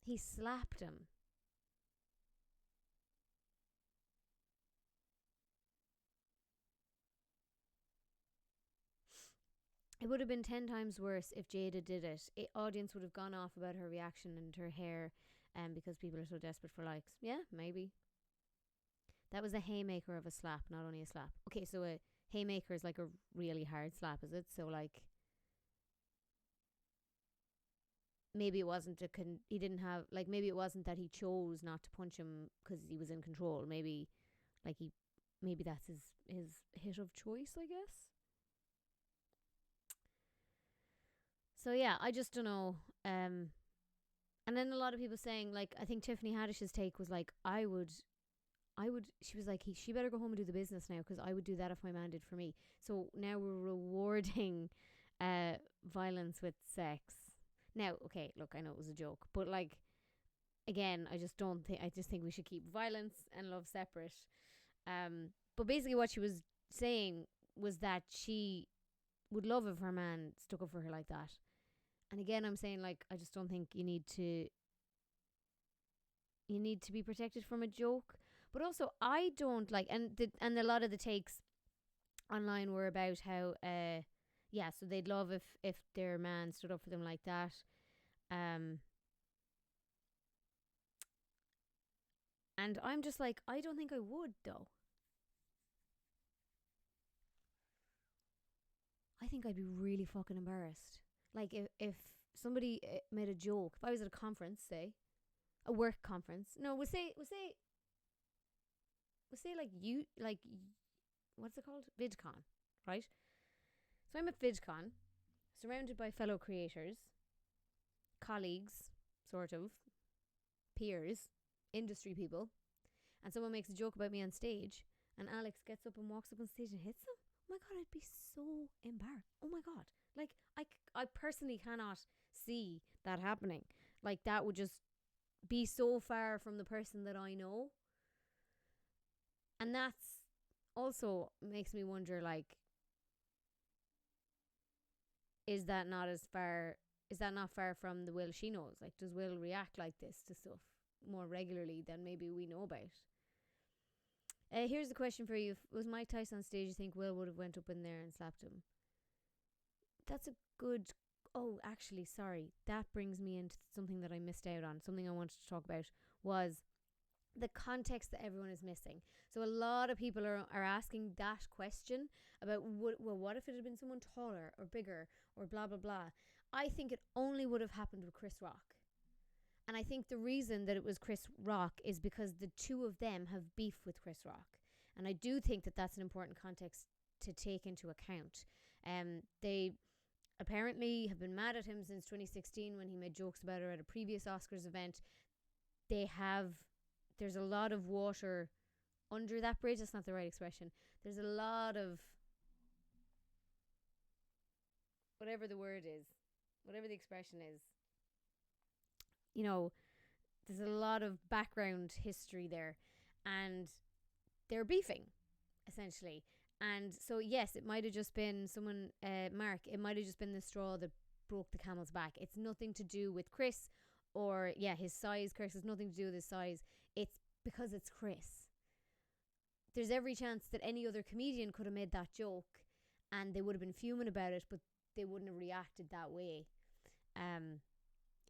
Speaker 1: He slapped him. It would have been 10 times worse if Jada did it. Audience would have gone off about her reaction and her hair, because people are so desperate for likes. Yeah, maybe. That was a haymaker of a slap, not only a slap. Okay, so a haymaker is like a really hard slap, is it? So, like, maybe it wasn't he didn't have, like, maybe it wasn't that he chose not to punch him because he was in control. Maybe, like, maybe that's his hit of choice, I guess. So yeah, I just don't know. And then a lot of people saying, like, I think Tiffany Haddish's take was like, she was like, she better go home and do the business now, because I would do that if my man did for me. So now we're rewarding violence with sex. Now, okay, look, I know it was a joke, but, like, again, I just think we should keep violence and love separate. But basically what she was saying was that she would love if her man stuck up for her like that. And again, I'm saying, like, I just don't think you need to be protected from a joke. But also, I don't like, and a lot of the takes online were about how, so they'd love if their man stood up for them like that. And I'm just like, I don't think I would, though. I think I'd be really fucking embarrassed. Like, if somebody made a joke, if I was at a conference, say, a work conference, no, we'll say like, what's it called? VidCon, right? So I'm at VidCon, surrounded by fellow creators, colleagues, sort of, peers, industry people, and someone makes a joke about me on stage, and Alex gets up and walks up on stage and hits them. Oh my God, I'd be so embarrassed. Oh my God. Like, I personally cannot see that happening. Like, that would just be so far from the person that I know. And that's also makes me wonder, like, is that not as far, is that not far from the Will she knows? Like, does Will react like this to stuff more regularly than maybe we know about? Here's the question for you. If it was Mike Tyson on stage, you think Will would have went up in there and slapped him? That's a good... Oh, actually, sorry. That brings me into something that I missed out on. Something I wanted to talk about was the context that everyone is missing. So a lot of people are asking that question about, what if it had been someone taller or bigger or blah, blah, blah. I think it only would have happened with Chris Rock. And I think the reason that it was Chris Rock is because the two of them have beef with Chris Rock. And I do think that that's an important context to take into account. They apparently have been mad at him since 2016 when he made jokes about her at a previous Oscars event. There's a lot of water under that bridge. That's not the right expression. There's a lot of, whatever the word is, whatever the expression is, you know, there's a lot of background history there, and they're beefing, essentially. And so, yes, it might have just been someone, Mark, it might have just been the straw that broke the camel's back. It's nothing to do with Chris or, his size. Chris has nothing to do with his size. It's because it's Chris. There's every chance that any other comedian could have made that joke and they would have been fuming about it, but they wouldn't have reacted that way.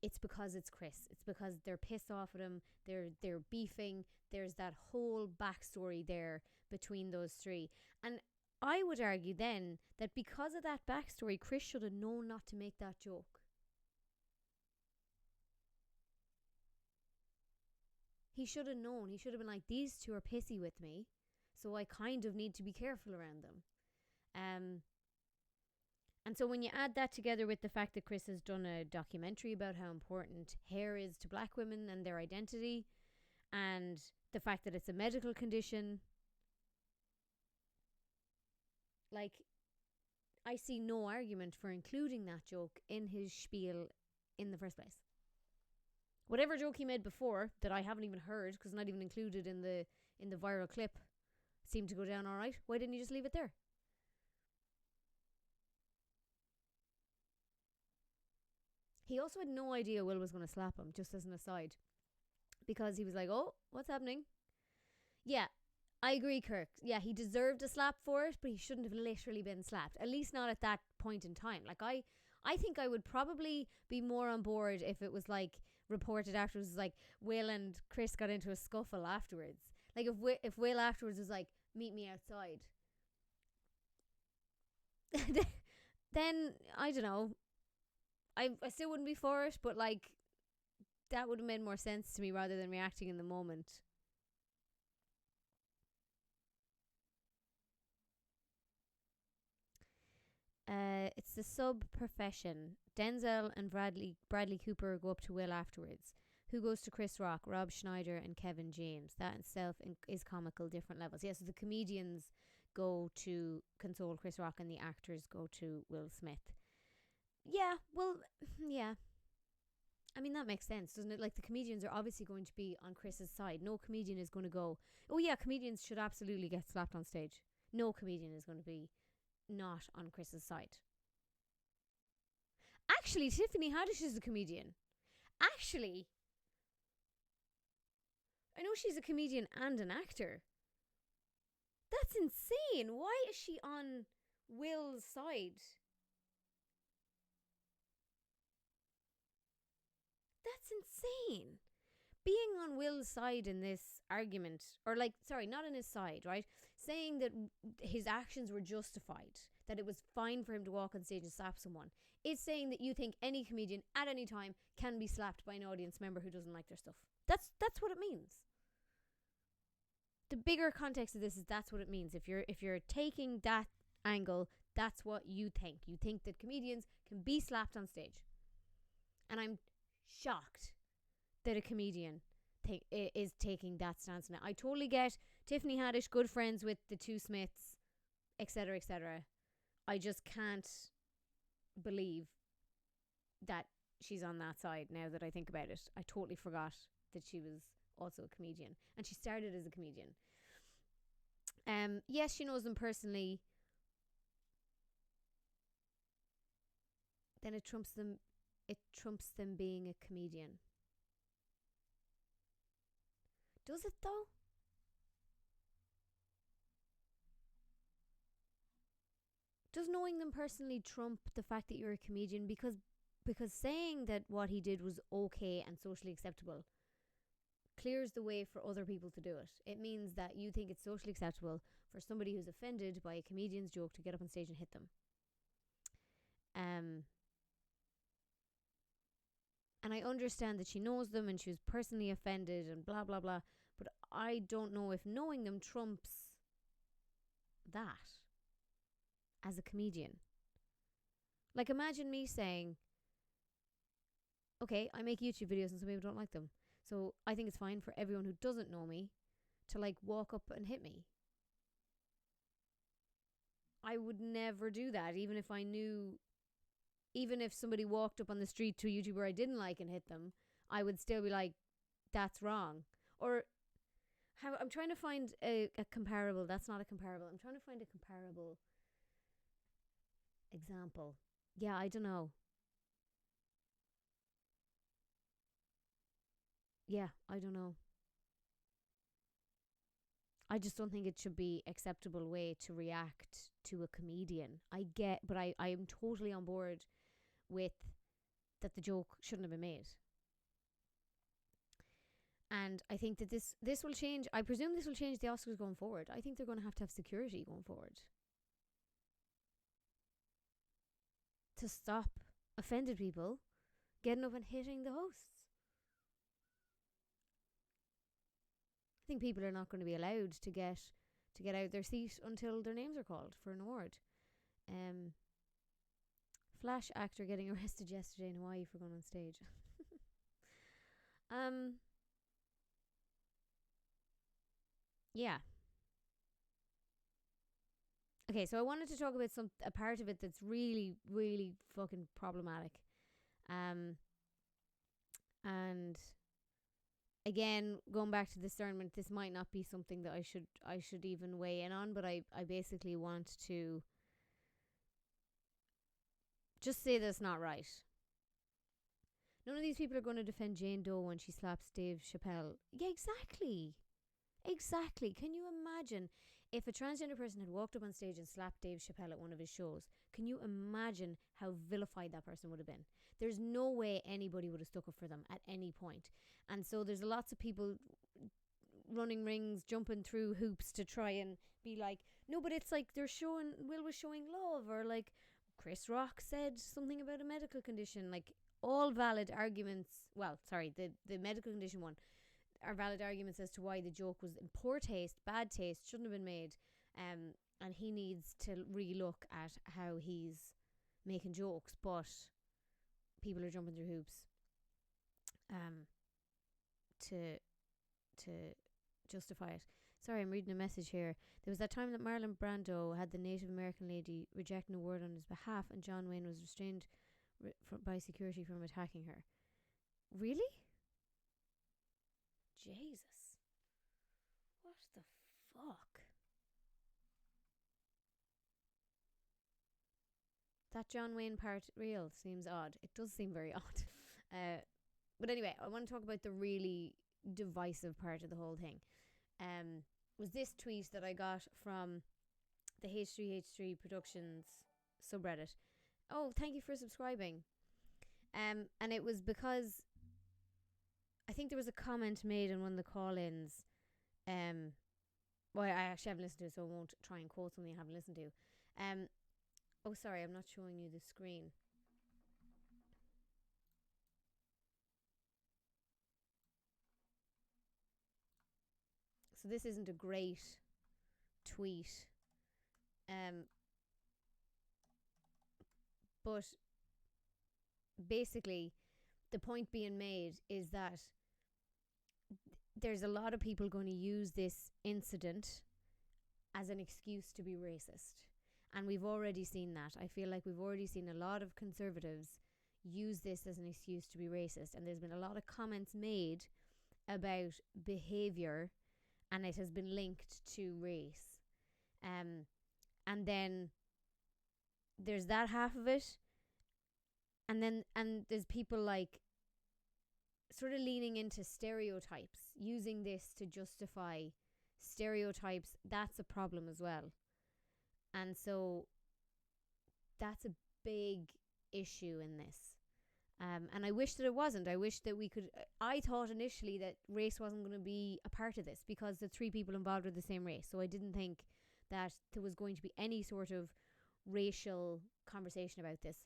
Speaker 1: It's because it's Chris. It's because they're pissed off at him. They're beefing. There's that whole backstory there between those three. And I would argue then that because of that backstory, Chris should have known not to make that joke. He should have known. He should have been like, these two are pissy with me, so I kind of need to be careful around them. And so when you add that together with the fact that Chris has done a documentary about how important hair is to black women and their identity, and the fact that it's a medical condition, like, I see no argument for including that joke in his spiel in the first place. Whatever joke he made before that I haven't even heard, because not even included in the viral clip, seemed to go down all right. Why didn't you just leave it there? He also had no idea Will was going to slap him, just as an aside, because he was like, oh, what's happening? Yeah, I agree, Kirk. Yeah, he deserved a slap for it, but he shouldn't have literally been slapped, at least not at that point in time. Like, I think I would probably be more on board if it was like reported afterwards, like Will and Chris got into a scuffle afterwards. Like if Will afterwards was like, meet me outside, then I don't know, I still wouldn't be for it, but like, that would have made more sense to me rather than reacting in the moment. It's the sub-profession. Denzel and Bradley Cooper go up to Will afterwards. Who goes to Chris Rock? Rob Schneider and Kevin James. That in itself is comical, different levels. Yeah, so the comedians go to console Chris Rock and the actors go to Will Smith. Yeah, well, yeah. I mean, that makes sense, doesn't it? Like, the comedians are obviously going to be on Chris's side. No comedian is going to go, oh yeah, comedians should absolutely get slapped on stage. No comedian is going to be not on Chris's side. Actually, Tiffany Haddish is a comedian. Actually, I know she's a comedian and an actor. That's insane. Why is she on Will's side? That's insane. Being on Will's side in this argument, or like, sorry, not on his side, right? Saying that his actions were justified, that it was fine for him to walk on stage and slap someone, is saying that you think any comedian at any time can be slapped by an audience member who doesn't like their stuff. That's what it means. The bigger context of this is that's what it means. If you're taking that angle, that's what you think. You think that comedians can be slapped on stage. And I'm shocked that a comedian is taking that stance now. I totally get Tiffany Haddish, good friends with the two Smiths, etc., etc. I just can't believe that she's on that side now that I think about it. I totally forgot that she was also a comedian, and she started as a comedian. Yes, she knows them personally. Then it trumps them it trumps them being a comedian. Does it though? Does knowing them personally trump the fact that you're a comedian? Because saying that what he did was okay and socially acceptable clears the way for other people to do it. It means that you think it's socially acceptable for somebody who's offended by a comedian's joke to get up on stage and hit them. And I understand that she knows them and she was personally offended and blah, blah, blah. But I don't know if knowing them trumps that as a comedian. Like, imagine me saying, okay, I make YouTube videos and some people don't like them. So I think it's fine for everyone who doesn't know me to like walk up and hit me. I would never do that, even if I knew, even if somebody walked up on the street to a YouTuber I didn't like and hit them, I would still be like, that's wrong. Or how I'm trying to find a comparable. That's not a comparable. I'm trying to find a comparable example. Yeah, I don't know. Yeah, I don't know. I just don't think it should be acceptable way to react to a comedian. But I am totally on board with that the joke shouldn't have been made. And I think that this will change. I presume this will change the Oscars going forward. I think they're going to have security going forward to stop offended people getting up and hitting the hosts. I think people are not going to be allowed to get out of their seat until their names are called for an award. Flash actor getting arrested yesterday in Hawaii for going on stage. Yeah. Okay, so I wanted to talk about a part of it that's really, really fucking problematic. And again, going back to discernment, this might not be something that I should even weigh in on, but I basically want to just say that's not right. None of these people are going to defend Jane Doe when she slaps Dave Chappelle. Yeah, exactly. Exactly. Can you imagine if a transgender person had walked up on stage and slapped Dave Chappelle at one of his shows? Can you imagine how vilified that person would have been? There's no way anybody would have stuck up for them at any point. And so there's lots of people running rings, jumping through hoops to try and be like, no, but it's like Will was showing love, or like Chris Rock said something about a medical condition. Like, all valid arguments. Well, sorry, the medical condition one are valid arguments as to why the joke was in poor taste, bad taste, shouldn't have been made. And he needs to relook at how he's making jokes, but people are jumping through hoops to justify it. Sorry, I'm reading a message here. There was that time that Marlon Brando had the Native American lady reject an award on his behalf, and John Wayne was restrained by security from attacking her. Really? Jesus. What the fuck? That John Wayne part real seems odd. It does seem very odd. But anyway, I want to talk about the really divisive part of the whole thing. Was this tweet that I got from the H3H3 Productions subreddit. Oh, thank you for subscribing. And it was because I think there was a comment made in one of the call-ins. Well, I actually haven't listened to it, so I won't try and quote something I haven't listened to. Oh, sorry, I'm not showing you the screen. So this isn't a great tweet. But basically, the point being made is that there's a lot of people going to use this incident as an excuse to be racist. And we've already seen that. I feel like we've already seen a lot of conservatives use this as an excuse to be racist. And there's been a lot of comments made about behaviour, and it has been linked to race. And then there's that half of it. and there's people like sort of leaning into stereotypes, using this to justify stereotypes. That's a problem as well. And so that's a big issue in this. And I wish that it wasn't. I wish that we could. I thought initially that race wasn't going to be a part of this because the 3 people involved were the same race. So I didn't think that there was going to be any sort of racial conversation about this.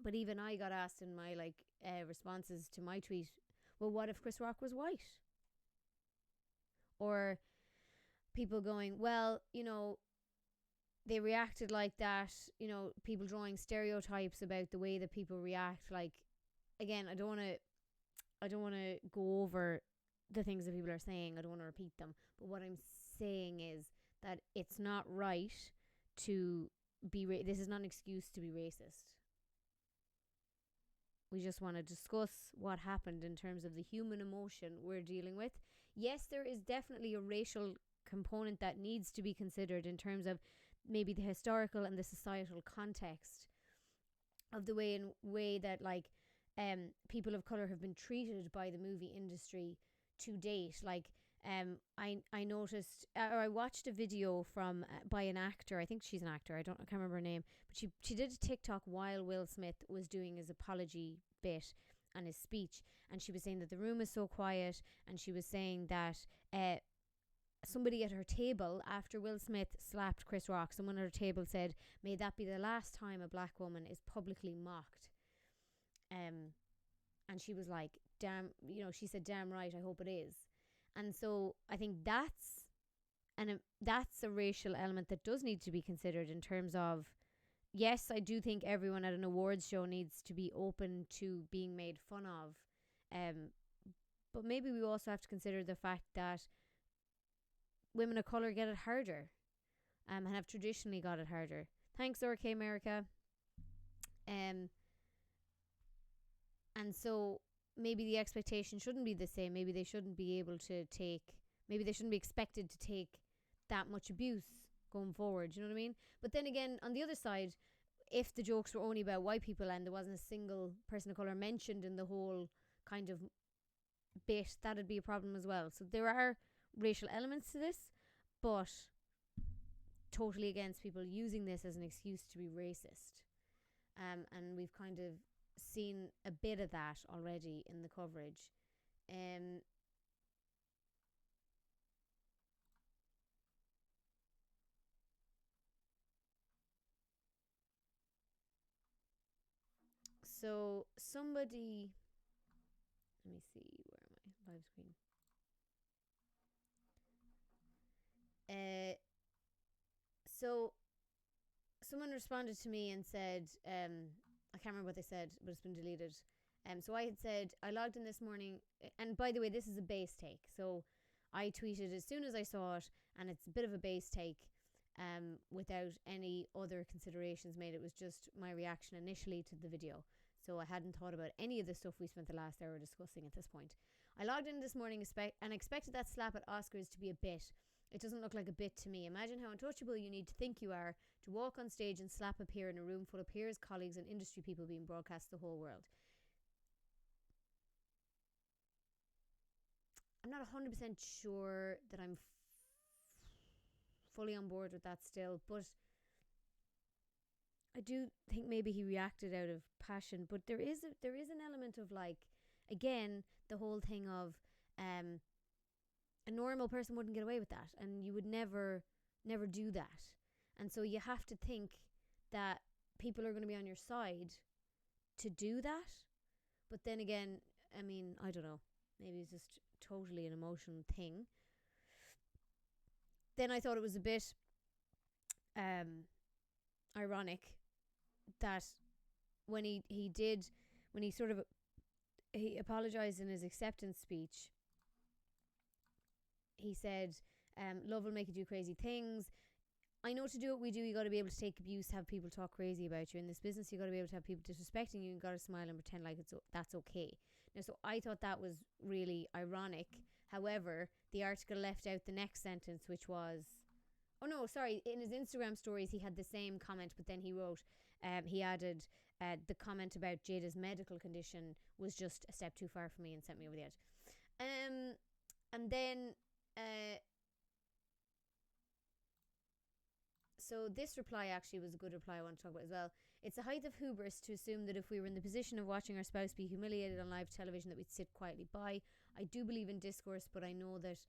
Speaker 1: But even I got asked in my responses to my tweet, well, what if Chris Rock was white? Or people going, well, they reacted like that, people drawing stereotypes about the way that people react. Like, again, I don't want to go over the things that people are saying. I don't want to repeat them. But what I'm saying is that it's not right to be this is not an excuse to be racist. We just want to discuss what happened in terms of the human emotion we're dealing with. Yes, there is definitely a racial component that needs to be considered in terms of maybe the historical and the societal context of the way that people of color have been treated by the movie industry to date. I noticed, or I watched a video from by an actor. I think she's an actor. I can't remember her name, but she did a TikTok while Will Smith was doing his apology bit and his speech, and she was saying that the room is so quiet, and she was saying that somebody at her table, after Will Smith slapped Chris Rock, someone at her table said, "May that be the last time a black woman is publicly mocked." And she was like, "Damn," she said, "Damn right, I hope it is." And so I think that's a racial element that does need to be considered in terms of, yes, I do think everyone at an awards show needs to be open to being made fun of. But maybe we also have to consider the fact that women of colour get it harder and have traditionally got it harder. Thanks, RK America. And so maybe the expectation shouldn't be the same. Maybe they shouldn't be expected to take that much abuse going forward. You know what I mean? But then again, on the other side, if the jokes were only about white people and there wasn't a single person of colour mentioned in the whole kind of bit, that'd be a problem as well. So there are racial elements to this, but totally against people using this as an excuse to be racist. And we've kind of seen a bit of that already in the coverage. So somebody, let me see, where am I? Live screen. So someone responded to me and said, I can't remember what they said, but it's been deleted. So I had said, I logged in this morning, and by the way, this is a base take. So I tweeted as soon as I saw it, and it's a bit of a base take without any other considerations made. It was just my reaction initially to the video. So I hadn't thought about any of the stuff we spent the last hour discussing at this point. I logged in this morning and expected that slap at Oscars to be a bit. It doesn't look like a bit to me. Imagine how untouchable you need to think you are to walk on stage and slap a peer in a room full of peers, colleagues and industry people being broadcast to the whole world. I'm not 100% sure that I'm fully on board with that still, but I do think maybe he reacted out of passion. But there is an element of, like, again, the whole thing of a normal person wouldn't get away with that, and you would never do that. And so you have to think that people are going to be on your side to do that. But then again, I mean, I don't know, maybe it's just totally an emotional thing. Then I thought it was a bit ironic that when he apologized in his acceptance speech, he said, love will make you do crazy things. I know to do what we do, you got to be able to take abuse, have people talk crazy about you. In this business, you got to be able to have people disrespecting you, and got to smile and pretend like that's okay. Now, so I thought that was really ironic. However, the article left out the next sentence, which was, in his Instagram stories, he had the same comment, but then he wrote, He added, the comment about Jada's medical condition was just a step too far for me and sent me over the edge. And then, so this reply actually was a good reply I want to talk about as well. It's a height of hubris to assume that if we were in the position of watching our spouse be humiliated on live television that we'd sit quietly by. I do believe in discourse, but I know that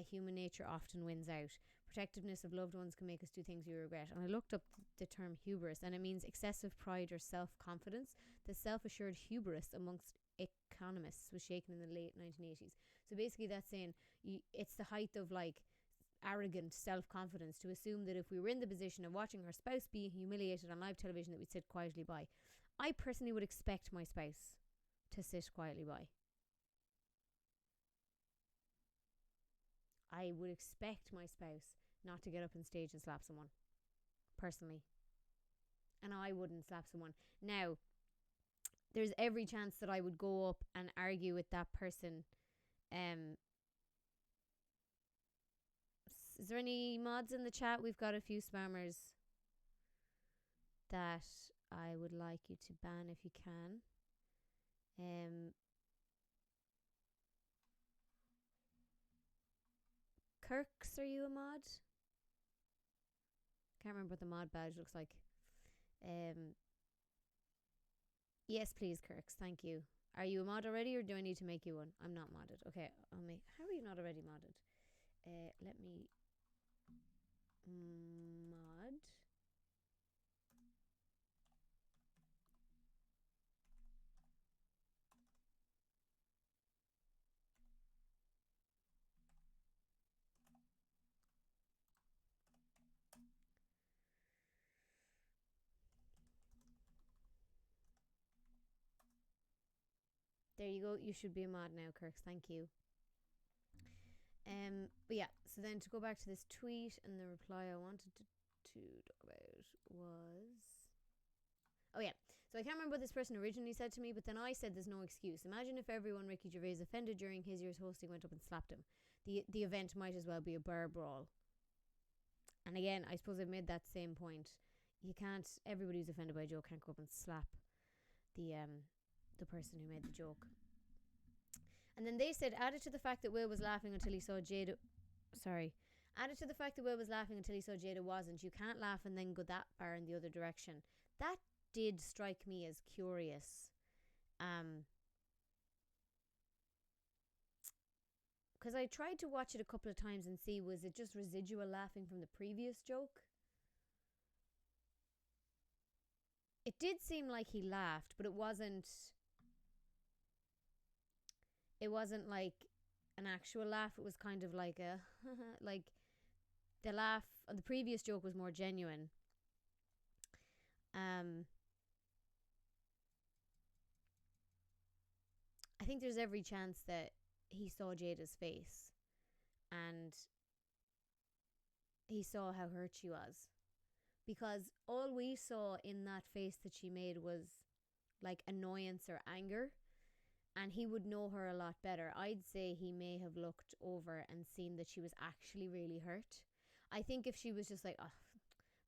Speaker 1: human nature often wins out. Protectiveness of loved ones can make us do things we regret. And I looked up the term hubris, and it means excessive pride or self-confidence. The self-assured hubris amongst economists was shaken in the late 1980s. So basically that's saying it's the height of like arrogant self-confidence to assume that if we were in the position of watching our spouse being humiliated on live television that we'd sit quietly by. I personally would expect my spouse to sit quietly by. I would expect my spouse not to get up on stage and slap someone, personally. And I wouldn't slap someone. Now, there's every chance that I would go up and argue with that person. Is there any mods in the chat? We've got a few spammers that I would like you to ban if you can. Kirks, are you a mod? Can't remember what the mod badge looks like. Yes, please, Kirks. Thank you. Are you a mod already, or do I need to make you one? I'm not modded. Okay, I'll make. How are you not already modded? Let me mod. There you go. You should be a mod now, Kirks. Thank you. But yeah, so then to go back to this tweet and the reply I wanted to talk about was... Oh yeah, so I can't remember what this person originally said to me, but then I said there's no excuse. Imagine if everyone Ricky Gervais offended during his year's hosting went up and slapped him. The event might as well be a bar brawl. And again, I suppose I've made that same point. You can't... Everybody who's offended by a joke can't go up and slap the person who made the joke. And then they said, added to the fact that Will was laughing until he saw Jada... Added to the fact that Will was laughing until he saw Jada wasn't. You can't laugh and then go that far in the other direction. That did strike me as curious. Because I tried to watch it a couple of times and see, was it just residual laughing from the previous joke? It did seem like he laughed, but it wasn't like an actual laugh. It was kind of like a like the laugh on the previous joke was more genuine. I think there's every chance that he saw Jada's face and he saw how hurt she was, because all we saw in that face that she made was like annoyance or anger. And he would know her a lot better. I'd say he may have looked over and seen that she was actually really hurt. I think if she was just like, oh,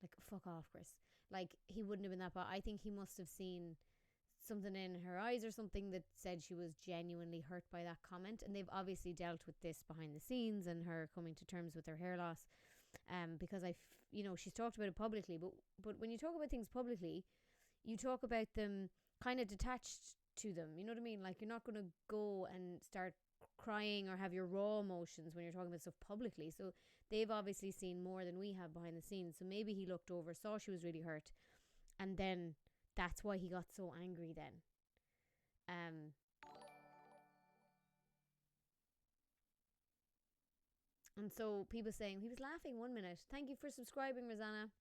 Speaker 1: like, fuck off, Chris, like, he wouldn't have been that bad. I think he must have seen something in her eyes or something that said she was genuinely hurt by that comment. And they've obviously dealt with this behind the scenes and her coming to terms with her hair loss. Because she's talked about it publicly. But when you talk about things publicly, you talk about them kind of detached to them, you know what I mean? Like, you're not going to go and start crying or have your raw emotions when you're talking about stuff publicly. So they've obviously seen more than we have behind the scenes. So maybe he looked over, saw she was really hurt, and then that's why he got so angry then. And so people saying he was laughing 1 minute. Thank you for subscribing, Rosanna.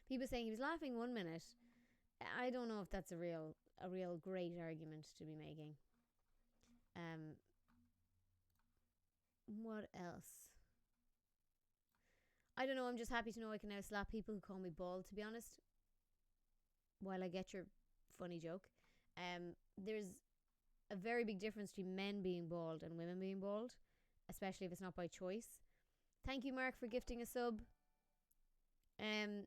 Speaker 1: People saying he was laughing 1 minute. I don't know if that's a real great argument to be making. What else? I don't know. I'm just happy to know I can now slap people who call me bald, to be honest. While I get your funny joke. There's a very big difference between men being bald and women being bald, especially if it's not by choice. Thank you, Mark, for gifting a sub. And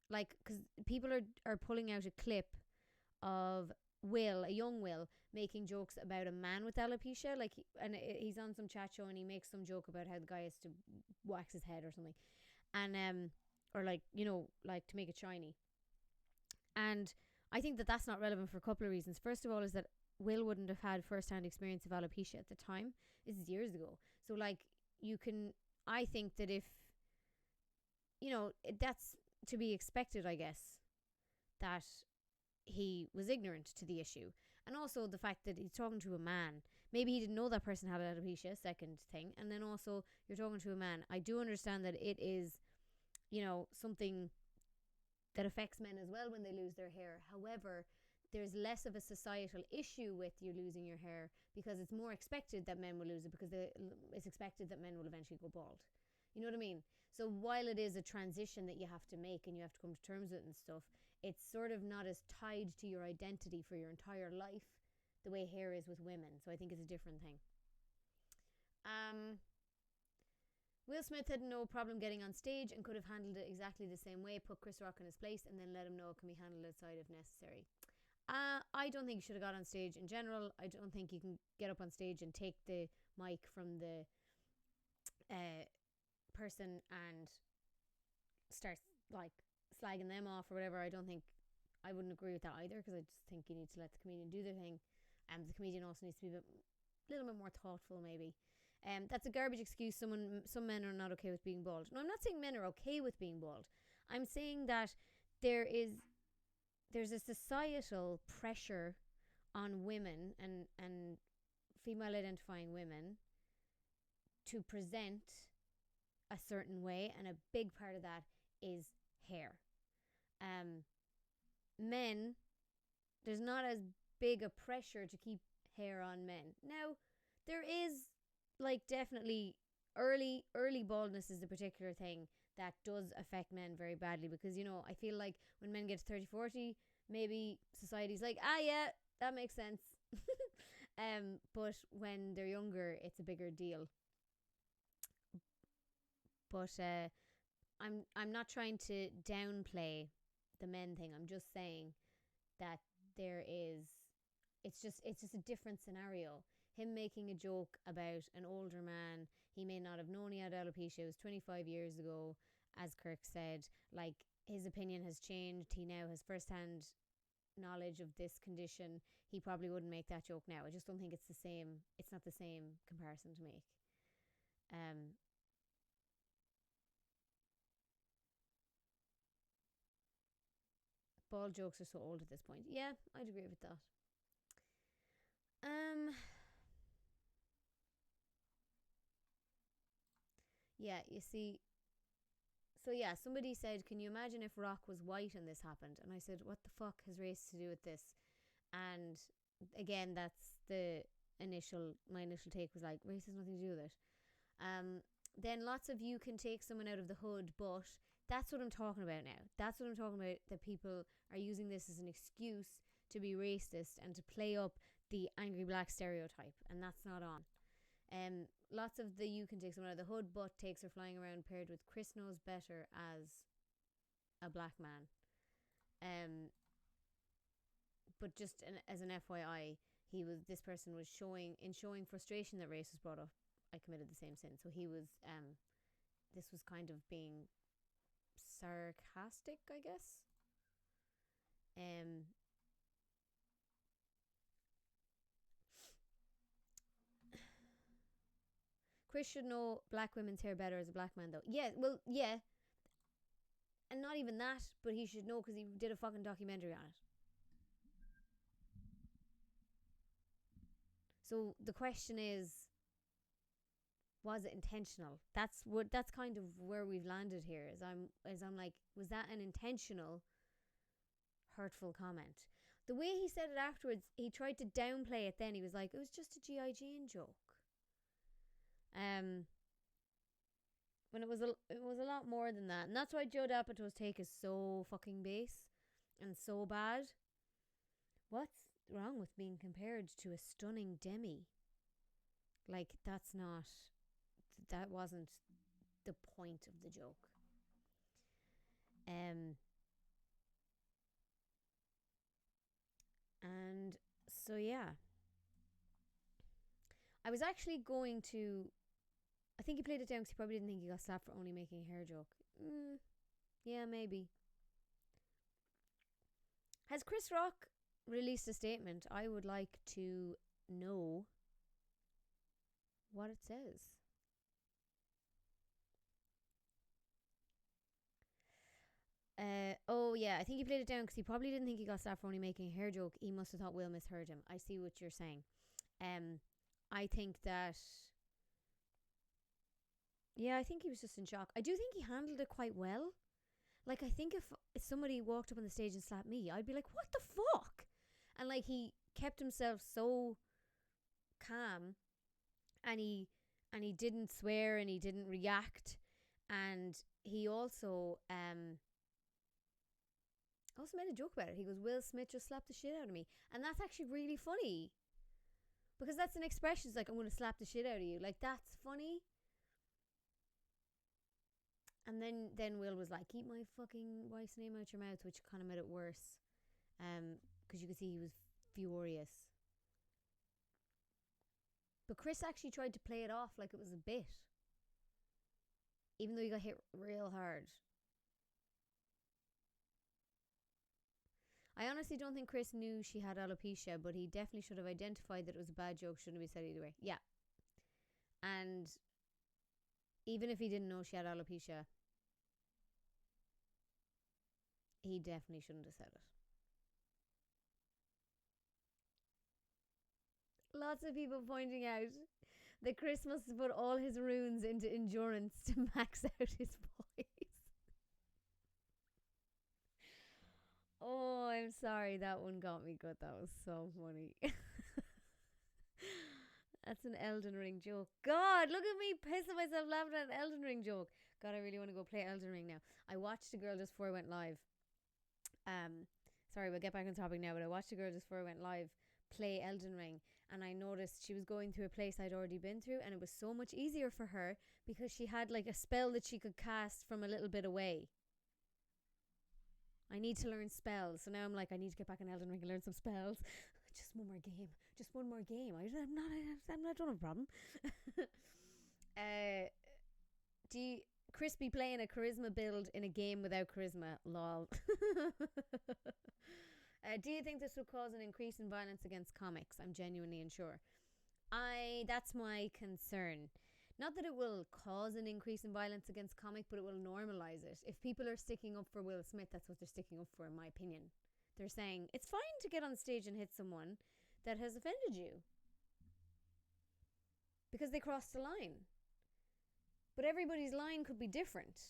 Speaker 1: like, because people are pulling out a clip of a young Will, making jokes about a man with alopecia. Like, he's on some chat show and he makes some joke about how the guy has to wax his head or something, and or like, like to make it shiny. And I think that that's not relevant for a couple of reasons. First of all, is that Will wouldn't have had first-hand experience of alopecia at the time. This is years ago. So, like, I think that if, that's to be expected, I guess, that he was ignorant to the issue. And also the fact that he's talking to a man. Maybe he didn't know that person had alopecia, second thing. And then also, you're talking to a man. I do understand that it is, something that affects men as well when they lose their hair. However, there's less of a societal issue with you losing your hair, because it's more expected that men will lose it, because it's expected that men will eventually go bald. You know what I mean? So while it is a transition that you have to make and you have to come to terms with it and stuff, it's sort of not as tied to your identity for your entire life the way hair is with women. So I think it's a different thing. Will Smith had no problem getting on stage and could have handled it exactly the same way, put Chris Rock in his place, and then let him know it can be handled outside if necessary. I don't think you should have got on stage in general. I don't think you can get up on stage and take the mic from the person and start, like, slagging them off or whatever. I wouldn't agree with that either, because I just think you need to let the comedian do their thing. The comedian also needs to be a little bit more thoughtful, maybe. That's a garbage excuse. Some men are not okay with being bald. No, I'm not saying men are okay with being bald. I'm saying that there's a societal pressure on women and female identifying women to present a certain way, and a big part of that is hair. Men, there's not as big a pressure to keep hair on men. Now, there is, like, definitely early baldness is a particular thing that does affect men very badly, because, I feel like when men get to 30, 40, maybe society's like, yeah, that makes sense. But when they're younger, it's a bigger deal. But I'm not trying to downplay the men thing. I'm just saying that it's just a different scenario. Him making a joke about an older man, he may not have known he had alopecia. It was 25 years ago, as Kirk said. Like, his opinion has changed. He now has first-hand knowledge of this condition. He probably wouldn't make that joke now. I just don't think it's the same. It's not the same comparison to make. Bald jokes are so old at this point. Yeah, I'd agree with that. Yeah, you see. So yeah, somebody said, can you imagine if Rock was white and this happened? And I said, what the fuck has race to do with this? And again, that's my initial take was like, race has nothing to do with it. Then lots of you can take someone out of the hood, but that's what I'm talking about now. That's what I'm talking about, that people are using this as an excuse to be racist and to play up the angry black stereotype, and that's not on. Lots of the you can take someone out of the hood, but takes are flying around paired with Chris knows better as a black man. But just as an FYI, this person was showing frustration that race was brought up, I committed the same sin. So he was, this was kind of being sarcastic, I guess. Chris should know black women's hair better as a black man, though. Yeah, well, yeah. And not even that, but he should know because he did a fucking documentary on it. So the question is, was it intentional? That's kind of where we've landed here. As I'm like, was that an intentional hurtful comment? The way he said it afterwards, he tried to downplay it. Then he was like, it was just a G.I. Jane joke. When it was a lot more than that, and that's why Judd Apatow's take is so fucking base and so bad. What's wrong with being compared to a stunning Demi? Like, that wasn't the point of the joke. And so, yeah. I was actually going to. I think he played it down because he probably didn't think he got slapped for only making a hair joke. Yeah, maybe. Has Chris Rock released a statement? I would like to know what it says. Oh yeah, I think he played it down because he probably didn't think he got slapped for only making a hair joke. He must have thought Will misheard him. I see what you're saying. I think that. Yeah, I think he was just in shock. I do think he handled it quite well. Like, I think if somebody walked up on the stage and slapped me, I'd be like, what the fuck? And like, he kept himself so calm, and he didn't swear, and he didn't react, and he also made a joke about it. He goes, Will Smith just slapped the shit out of me. And that's actually really funny. Because that's an expression. It's like, I'm going to slap the shit out of you. Like, that's funny. And then Will was like, keep my fucking wife's name out your mouth, which kind of made it worse. Because you could see he was furious. But Chris actually tried to play it off like it was a bit. Even though he got hit real hard. I honestly don't think Chris knew she had alopecia, but he definitely should have identified that it was a bad joke. Shouldn't have been said either way. Yeah. And even if he didn't know she had alopecia, he definitely shouldn't have said it. Lots of people pointing out that Chris must have put all his runes into endurance to max out his voice. Oh, I'm sorry. That one got me good. That was so funny. That's an Elden Ring joke. God, look at me pissing myself laughing at an Elden Ring joke. God, I really want to go play Elden Ring now. I watched a girl just before I went live. Sorry, we'll get back on topic now, but I watched a girl just before I went live play Elden Ring, and I noticed she was going through a place I'd already been through, and it was so much easier for her because she had like a spell that she could cast from a little bit away. I need to learn spells, so now I'm like, I need to get back in Elden Ring and learn some spells. Just one more game. Just one more game. I'm not done a problem. Chris be playing a charisma build in a game without charisma? Lol. Do you think this will cause an increase in violence against comics? I'm genuinely unsure. That's my concern. Not that it will cause an increase in violence against comic, but it will normalize it. If people are sticking up for Will Smith, that's what they're sticking up for, in my opinion. They're saying it's fine to get on stage and hit someone that has offended you because they crossed the line. But everybody's line could be different.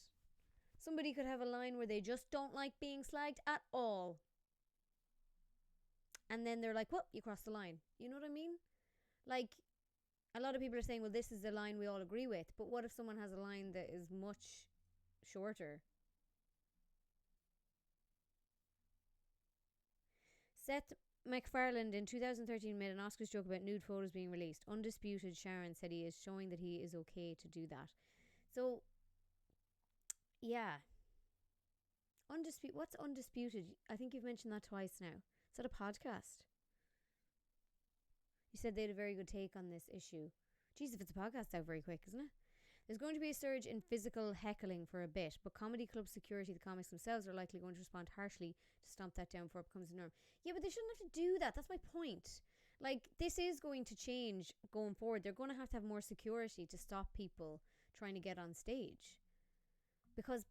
Speaker 1: Somebody could have a line where they just don't like being slagged at all. And then they're like, well, you crossed the line. You know what I mean? Like, a lot of people are saying, well, this is the line we all agree with. But what if someone has a line that is much shorter? Seth MacFarlane in 2013 made an Oscars joke about nude photos being released. Undisputed Sharon said he is showing that he is okay to do that. So, yeah. What's Undisputed? I think you've mentioned that twice now. Is that a podcast? You said they had a very good take on this issue. Jeez, if it's a podcast, out very quick, isn't it? There's going to be a surge in physical heckling for a bit, but comedy club security, the comics themselves, are likely going to respond harshly to stomp that down before it becomes the norm. Yeah, but they shouldn't have to do that. That's my point. Like, this is going to change going forward. They're going to have more security to stop people trying to get on stage. Because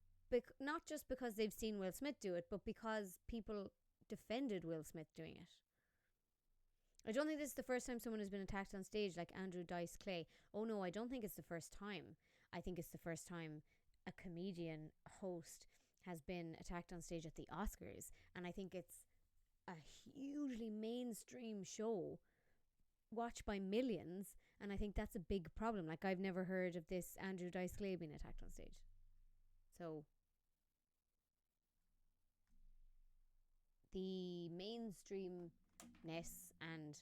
Speaker 1: not just because they've seen Will Smith do it, but because people defended Will Smith doing it. I don't think this is the first time someone has been attacked on stage like Andrew Dice Clay. Oh no, I don't think it's the first time. I think it's the first time a comedian host has been attacked on stage at the Oscars. And I think it's a hugely mainstream show watched by millions. And I think that's a big problem. Like, I've never heard of this Andrew Dice Clay being attacked on stage. So the mainstreamness and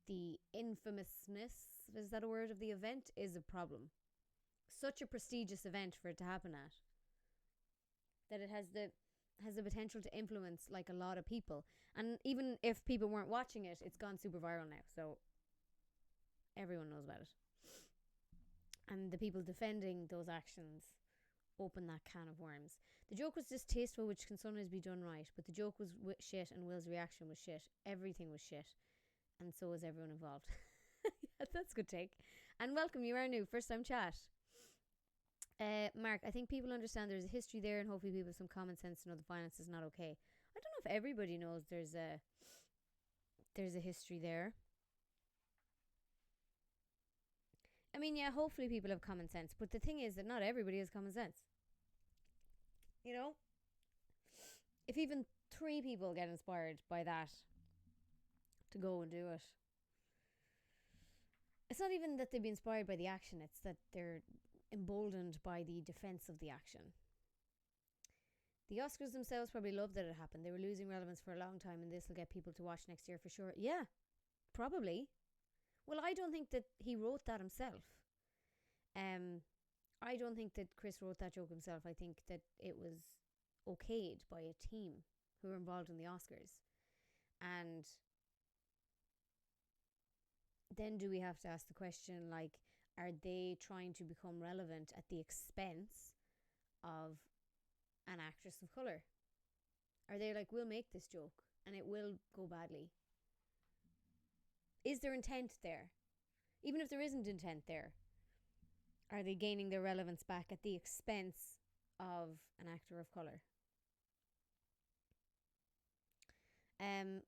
Speaker 1: the infamousness, is that a word, of the event is a problem. Such a prestigious event for it to happen at. That it has has the potential to influence like a lot of people. And even if people weren't watching it, it's gone super viral now. So everyone knows about it. And the people defending those actions open that can of worms. The joke was distasteful, which can sometimes be done right, but the joke was shit and Will's reaction was shit. Everything was shit. And so was everyone involved. That's a good take. And welcome, you are new. First time chat. Mark, I think people understand there's a history there and hopefully people have some common sense to know the violence is not okay. I don't know if everybody knows there's a history there. I mean, yeah, hopefully people have common sense, but the thing is that not everybody has common sense. You know? If even 3 people get inspired by that to go and do it, it's not even that they'd be inspired by the action, it's that they're emboldened by the defense of the action. The Oscars themselves probably loved that it happened. They were losing relevance for a long time, and this will get people to watch next year for sure. Yeah, probably. Well, I don't think that he wrote that himself. I don't think that Chris wrote that joke himself. I think that it was okayed by a team who were involved in the Oscars. And then do we have to ask the question, like, are they trying to become relevant at the expense of an actress of colour? Are they like, we'll make this joke and it will go badly? Is there intent there? Even if there isn't intent there, are they gaining their relevance back at the expense of an actor of colour?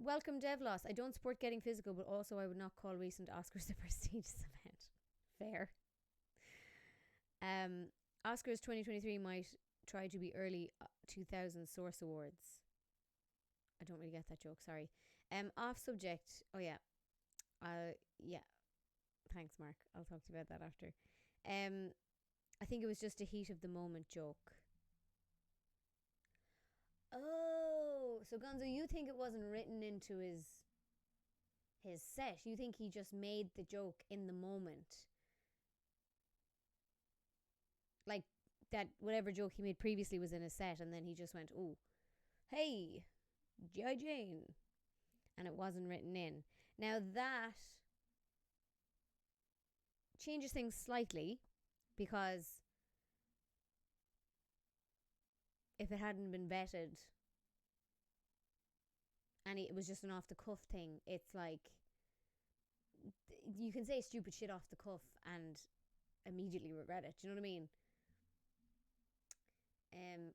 Speaker 1: Welcome, Devlos. I don't support getting physical, but also I would not call recent Oscars a prestigious event. Fair. Oscars 2023 might try to be early 2000 Source Awards. I don't really get that joke, sorry. Off subject. Oh yeah. Yeah. Thanks, Mark. I'll talk to you about that after. I think it was just a heat of the moment joke. Oh, so Gonzo, you think it wasn't written into his set? You think he just made the joke in the moment? Like that whatever joke he made previously was in a set, and then he just went, oh, hey, G.I. Jane. And it wasn't written in. Now that changes things slightly, because if it hadn't been vetted and it was just an off the cuff thing, it's like you can say stupid shit off the cuff and immediately regret it. Do you know what I mean?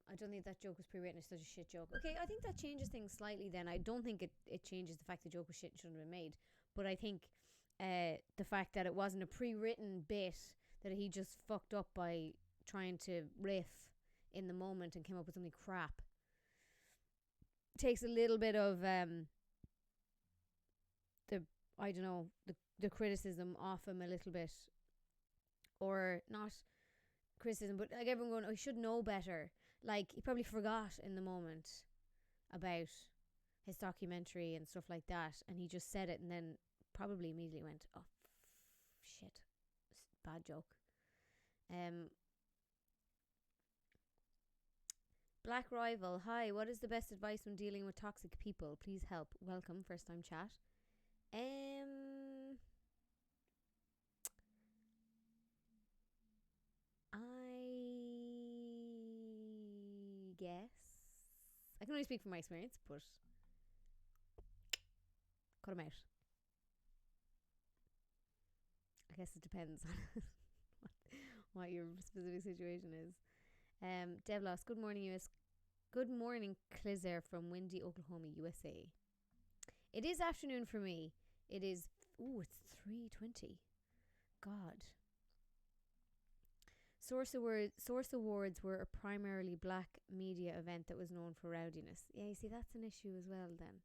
Speaker 1: I don't think that joke was pre-written. It's such a shit joke. Okay, I think that changes things slightly then. I don't think it changes the fact the joke was shit and shouldn't have been made. But I think the fact that it wasn't a pre-written bit, that he just fucked up by trying to riff in the moment and came up with something crap, takes a little bit of the criticism off him a little bit. Or not criticism, but like everyone going, oh, he should know better. Like, he probably forgot in the moment about his documentary and stuff like that, and he just said it and then probably immediately went, oh, shit, bad joke. Black Rival, hi, what is the best advice when dealing with toxic people? Please help. Welcome, first time chat. I guess I can only speak from my experience, but cut him out. I guess it depends on what your specific situation is. Devlos, good morning, US. Good morning, Clisare from windy Oklahoma, USA. It is afternoon for me. It is, it's 3:20. God. Source Awards were a primarily black media event that was known for rowdiness. Yeah, you see, that's an issue as well then.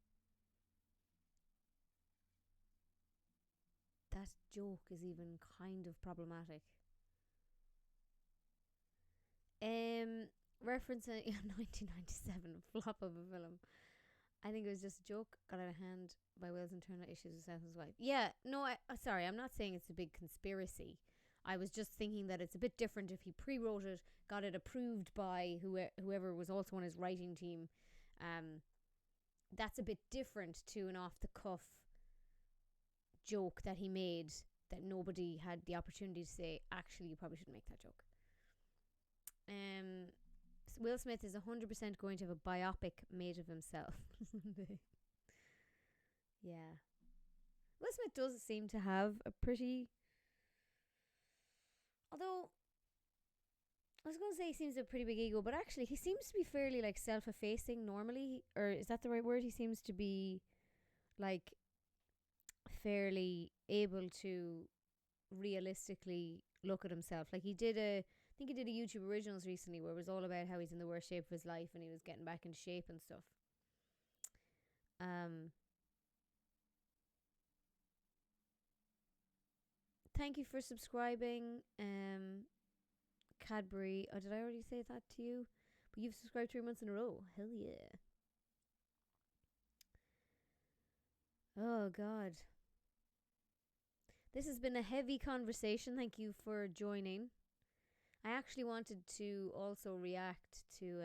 Speaker 1: That joke is even kind of problematic. Referencing 1997, flop of a film. I think it was just a joke got out of hand by Will's internal issues with Seth and his wife. Yeah, no, sorry, I'm not saying it's a big conspiracy. I was just thinking that it's a bit different if he pre-wrote it, got it approved by whoever was also on his writing team. That's a bit different to an off-the-cuff joke that he made that nobody had the opportunity to say, actually, you probably shouldn't make that joke. Will Smith is 100% going to have a biopic made of himself. Yeah. Will Smith does seem to have a pretty... Although, I was going to say he seems to have a pretty big ego, but actually he seems to be fairly like self-effacing normally. Or is that the right word? He seems to be like fairly able to realistically look at himself. Like I think he did a YouTube Originals recently where it was all about how he's in the worst shape of his life and he was getting back into shape and stuff. Thank you for subscribing, Cadbury. Oh, did I already say that to you? But you've subscribed 3 months in a row. Hell yeah. Oh God. This has been a heavy conversation. Thank you for joining. I actually wanted to also react to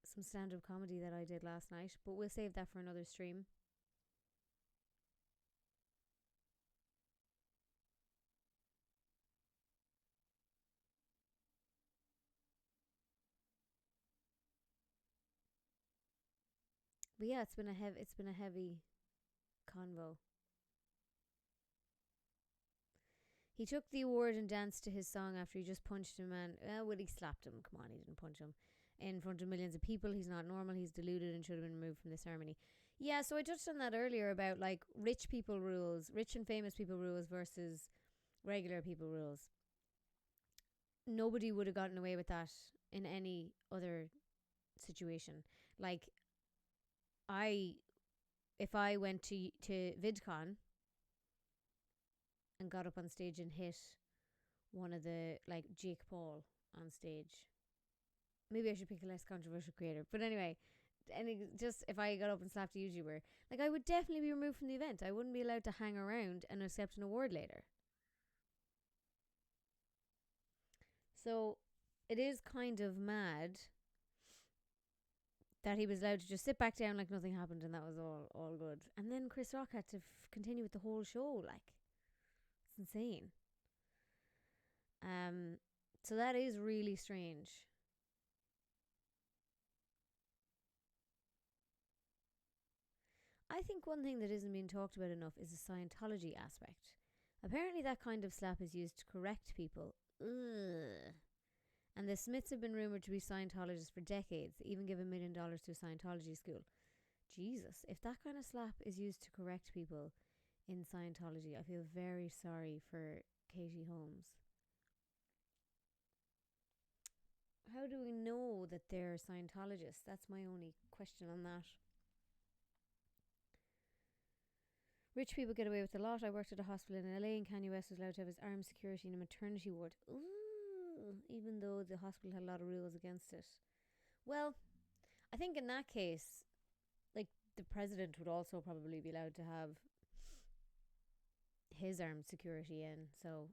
Speaker 1: some stand-up comedy that I did last night, but we'll save that for another stream. But yeah, it's been a heavy convo. He took the award and danced to his song after he just punched a man. Well, he slapped him. Come on, he didn't punch him. In front of millions of people. He's not normal. He's deluded and should have been removed from the ceremony. Yeah, so I touched on that earlier about like rich people rules, rich and famous people rules versus regular people rules. Nobody would have gotten away with that in any other situation. Like, if I went to VidCon and got up on stage and hit one of the, like, Jake Paul on stage. Maybe I should pick a less controversial creator. But anyway, just if I got up and slapped a YouTuber, like, I would definitely be removed from the event. I wouldn't be allowed to hang around and accept an award later. So it is kind of mad that he was allowed to just sit back down like nothing happened and that was all good. And then Chris Rock had to continue with the whole show. Like, it's insane. So that is really strange. I think one thing that isn't being talked about enough is the Scientology aspect. Apparently that kind of slap is used to correct people. Ugh. And the Smiths have been rumoured to be Scientologists for decades. They even give $1 million to a Scientology school. Jesus, if that kind of slap is used to correct people in Scientology, I feel very sorry for Katie Holmes. How do we know that they're Scientologists? That's my only question on that. Rich people get away with a lot. I worked at a hospital in LA and Kanye West was allowed to have his armed security in a maternity ward. Ooh, even though the hospital had a lot of rules against it. Well, I think in that case, like, the president would also probably be allowed to have his armed security in. So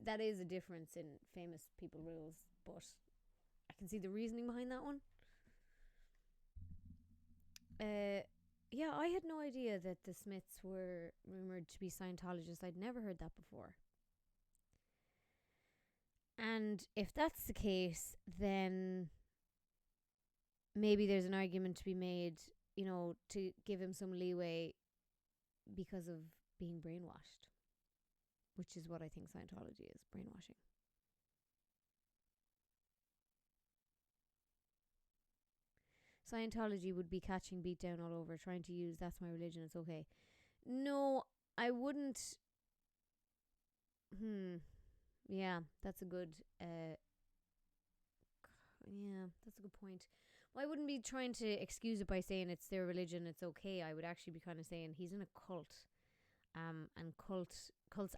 Speaker 1: that is a difference in famous people rules, but I can see the reasoning behind that one. Yeah, I had no idea that the Smiths were rumoured to be Scientologists. I'd never heard that before. And if that's the case, then maybe there's an argument to be made, you know, to give him some leeway because of being brainwashed, which is what I think Scientology is, brainwashing. Scientology would be catching beat down all over, trying to use "that's my religion, it's okay." No, I wouldn't. Yeah, that's a good. Yeah, that's a good point. Well, I wouldn't be trying to excuse it by saying it's their religion, it's okay. I would actually be kind of saying he's in a cult, and cults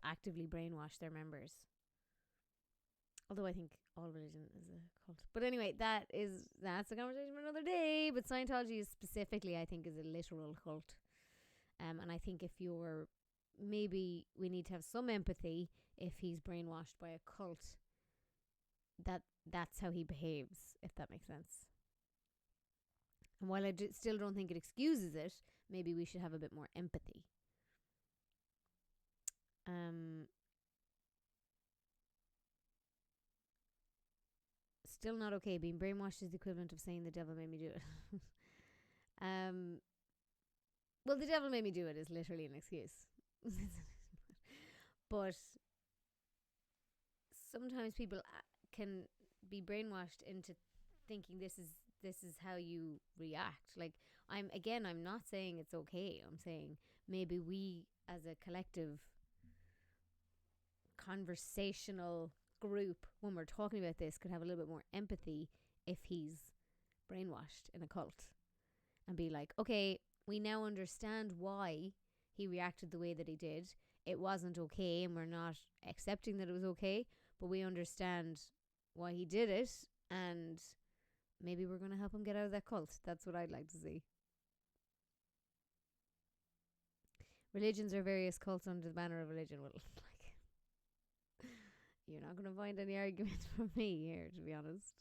Speaker 1: actively brainwash their members. Although I think all religion is a cult. But anyway, that's a conversation for another day. But Scientology is specifically, I think, is a literal cult. And I think if you're, maybe we need to have some empathy if he's brainwashed by a cult, that's how he behaves, if that makes sense. And while I still don't think it excuses it, maybe we should have a bit more empathy. Still not okay. Being brainwashed is the equivalent of saying the devil made me do it. Well, the devil made me do it is literally an excuse. But sometimes people can be brainwashed into thinking this is how you react. Like, I'm not saying it's okay. I'm saying maybe we as a collective conversational group, when we're talking about this, could have a little bit more empathy if he's brainwashed in a cult, and be like, okay, we now understand why he reacted the way that he did. It wasn't okay, and we're not accepting that it was okay, but we understand why he did it, and maybe we're going to help him get out of that cult. That's what I'd like to see. Religions are various cults under the banner of religion. Well, like, you're not going to find any argument from me here, to be honest.